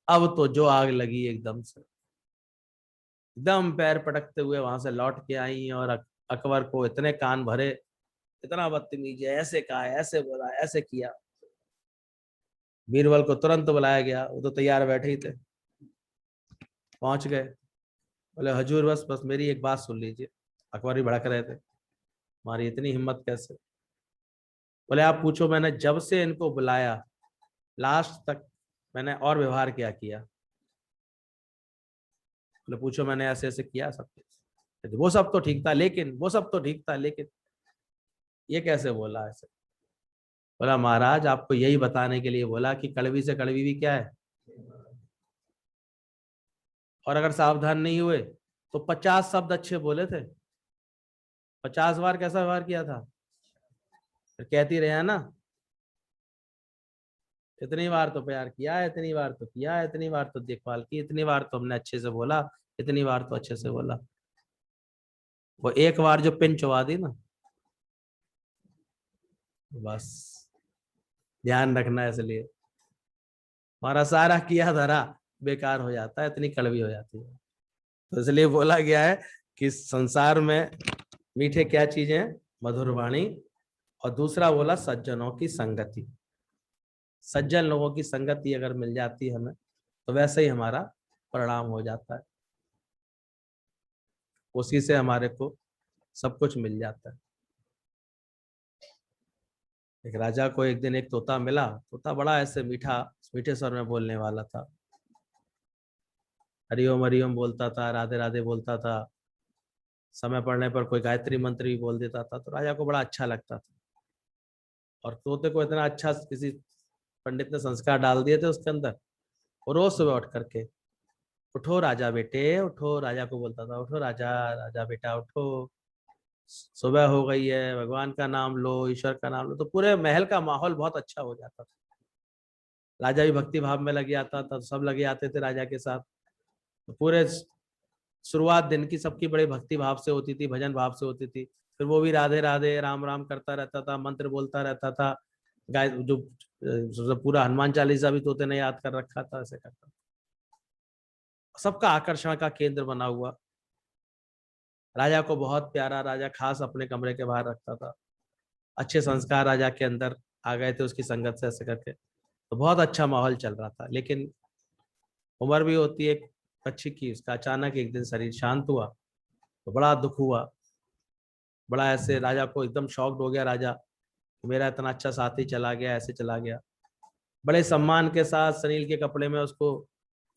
अब तो जो आग लगी एकदम से, एकदम पैर पटकते हुए वहां से लौट के आई, और अकबर को इतने कान भरे, इतना बदतमीज है, ऐसे कहा, ऐसे बोला, ऐसे किया। बीरबल को तुरंत बुलाया गया, वो तो तैयार बैठे ही थे। पहुंच गए, बोले हजूर बस बस मेरी एक बात सुन लीजिए। अकबर भी भड़क रहे थे, हमारी इतनी हिम्मत कैसे? बोले आप पूछो, मैंने जब से इनको बुलाया लास्ट तक मैंने और व्यवहार क्या किया? बोले पूछो, मैंने ऐसे ऐसे किया सब कुछ। वो सब तो ठीक था लेकिन, वो सब तो ठीक था लेकिन, ये कैसे बोला ऐसे? बोला महाराज आपको यही बताने के लिए बोला कि कड़वी से कड़वी भी क्या है, और अगर सावधान नहीं हुए तो 50 शब्द अच्छे बोले थे, 50 बार कैसा व्यवहार किया था? फिर कहती रहे ना, इतनी बार तो प्यार किया है, इतनी बार तो किया है, इतनी बार तो देखभाल की, इतनी बार तो हमने अच्छे से बोला, इतनी बार तो अच्छे से बोला। वो एक बार जो पिन चुबा दी ना, बस ध्यान रखना है। इसलिए हमारा सारा किया धरा बेकार हो जाता है, इतनी कड़वी हो जाती है। तो इसलिए बोला गया है कि संसार में मीठे क्या चीजें हैं, मधुर वाणी, और दूसरा बोला सज्जनों की संगति। सज्जन लोगों की संगति अगर मिल जाती है हमें, तो वैसे ही हमारा परिणाम हो जाता है, उसी से हमारे को सब कुछ मिल जाता है। एक राजा को एक दिन एक तोता मिला, तोता बड़ा ऐसे मीठा मीठे स्वर में बोलने वाला था, हरिओम बोलता था, राधे राधे बोलता था, समय पड़ने पर कोई गायत्री मंत्र भी बोल देता था, तो राजा को बड़ा अच्छा लगता था। और तोते को इतना अच्छा किसी पंडित ने संस्कार डाल दिए थे उसके अंदर, वो रोज सुबह उठ करके, उठो राजा बेटे उठो, राजा को बोलता था उठो राजा, राजा बेटा उठो, सुबह हो गई है, भगवान का नाम लो, ईश्वर का नाम लो। तो पूरे महल का माहौल बहुत अच्छा हो जाता था। राजा भी भक्ति भाव में लगे आता था, सब लगे आते थे राजा के साथ। तो पूरे शुरुआत दिन की सबकी बड़े भक्ति भाव से होती थी, भजन भाव से होती थी। फिर वो भी राधे राधे राम राम करता रहता था, मंत्र बोलता रहता था, गाय जो पूरा हनुमान चालीसा भी तोते ने याद कर रखा था, ऐसे करता। सबका आकर्षण का केंद्र बना हुआ, राजा को बहुत प्यारा, राजा खास अपने कमरे के बाहर रखता था। अच्छे संस्कार राजा के अंदर आ गए थे उसकी संगत से, ऐसे करके तो बहुत अच्छा माहौल चल रहा था। लेकिन उम्र भी होती है एक पक्षी की, उसका अचानक एक दिन शरीर शांत हुआ तो बड़ा दुख हुआ, बड़ा ऐसे राजा को एकदम शॉक्ड हो गया राजा, मेरा इतना अच्छा साथी चला गया, ऐसे चला गया। बड़े सम्मान के साथ सनील के कपड़े में उसको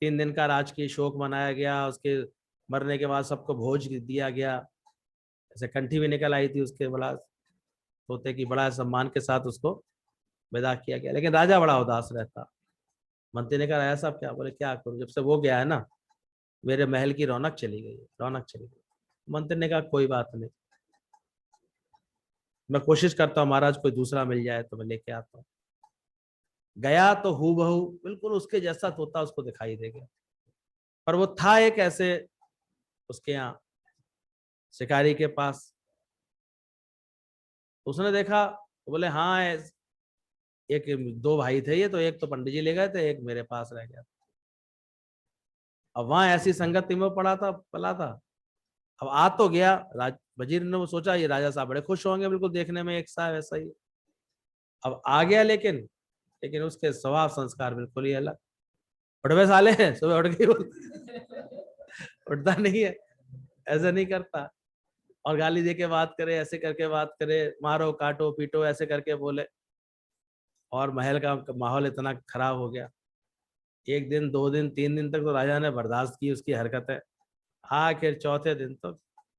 3 दिन का राजकीय शोक मनाया गया, उसके मरने के बाद सबको भोज दिया गया, ऐसे कंठी भी निकल आई थी उसके, बड़ा तोते की बड़ा सम्मान के साथ उसको विदा किया गया। लेकिन राजा बड़ा उदास रहता। मंत्री ने कहा ऐसा क्या? बोले क्या करूं, जब से वो गया है ना मेरे महल की रौनक चली गई, रौनक चली गई। मंत्री ने कहा कोई बात नहीं, मैं कोशिश करता हूँ महाराज कोई दूसरा मिल जाए तो मैं लेके आता हूँ। गया तो हूबहू बिल्कुल उसके जैसा तोता उसको दिखाई दे गया, पर वो था एक ऐसे उसके यहाँ शिकारी के पास। तो उसने देखा तो बोले हाँ एक 2 भाई थे ये, तो एक तो पंडित जी ले गए थे, एक मेरे पास रह गया। अब वहां ऐसी संगति में पला था। अब आ तो गया, वजीर ने वो सोचा ये राजा साहब बड़े खुश होंगे, बिल्कुल देखने में एक सा वैसा ही। अब आ गया लेकिन उसके स्वभाव संस्कार बिल्कुल ही अलग। उठवे साले हैं, सुबह उठ गई उठता नहीं है, ऐसे नहीं करता, और गाली दे के बात करे, ऐसे करके बात करे, मारो काटो पीटो ऐसे करके बोले। और महल का माहौल इतना खराब हो गया। 1 दिन 2 दिन 3 दिन तक तो राजा ने बर्दाश्त की उसकी हरकतें। आखिर चौथे दिन तो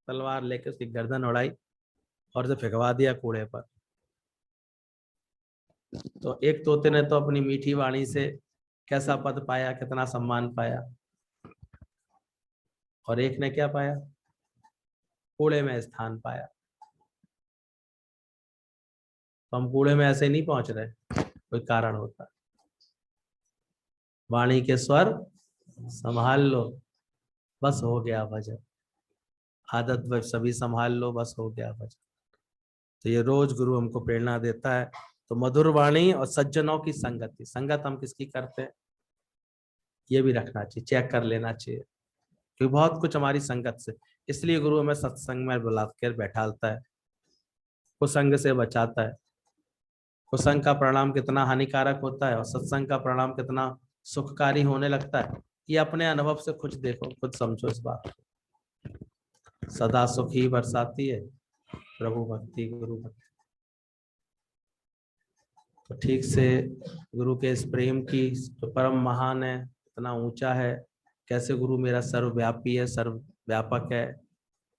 तलवार लेके उसकी गर्दन उड़ाई और उसे फेंकवा दिया कूड़े पर। तो एक तोते ने तो अपनी मीठी वाणी से कैसा पद पाया, कितना सम्मान पाया, और एक ने क्या पाया? कूड़े में स्थान पाया। तो हम कूड़े में ऐसे नहीं पहुंच रहे, कोई कारण होता। वाणी के स्वर संभाल लो, बस हो गया भजन। आदत वह सभी संभाल लो, बस हो गया भजन। तो ये रोज गुरु हमको प्रेरणा देता है। तो मधुर वाणी और सज्जनों की संगति, संगत हम किसकी करते हैं ये भी रखना चाहिए, चेक कर लेना चाहिए, क्योंकि बहुत कुछ हमारी संगत से। इसलिए गुरु हमें सत्संग में बुलाकर बैठालता है, कुसंग से बचाता है। कुसंग का परिणाम कितना हानिकारक होता है और सत्संग का परिणाम कितना सुखकारी होने लगता है, ये अपने अनुभव से कुछ देखो, खुद समझो इस बात को। सदा सुख ही बरसाती है प्रभु भक्ति गुरु भक्ति। तो ठीक से गुरु के इस प्रेम की जो परम महान है, इतना ऊंचा है, कैसे गुरु मेरा सर्वव्यापी है, सर्वव्यापक है,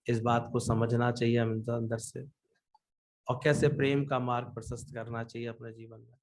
इस बात को समझना चाहिए हम अंदर से, और कैसे प्रेम का मार्ग प्रशस्त करना चाहिए अपने जीवन में।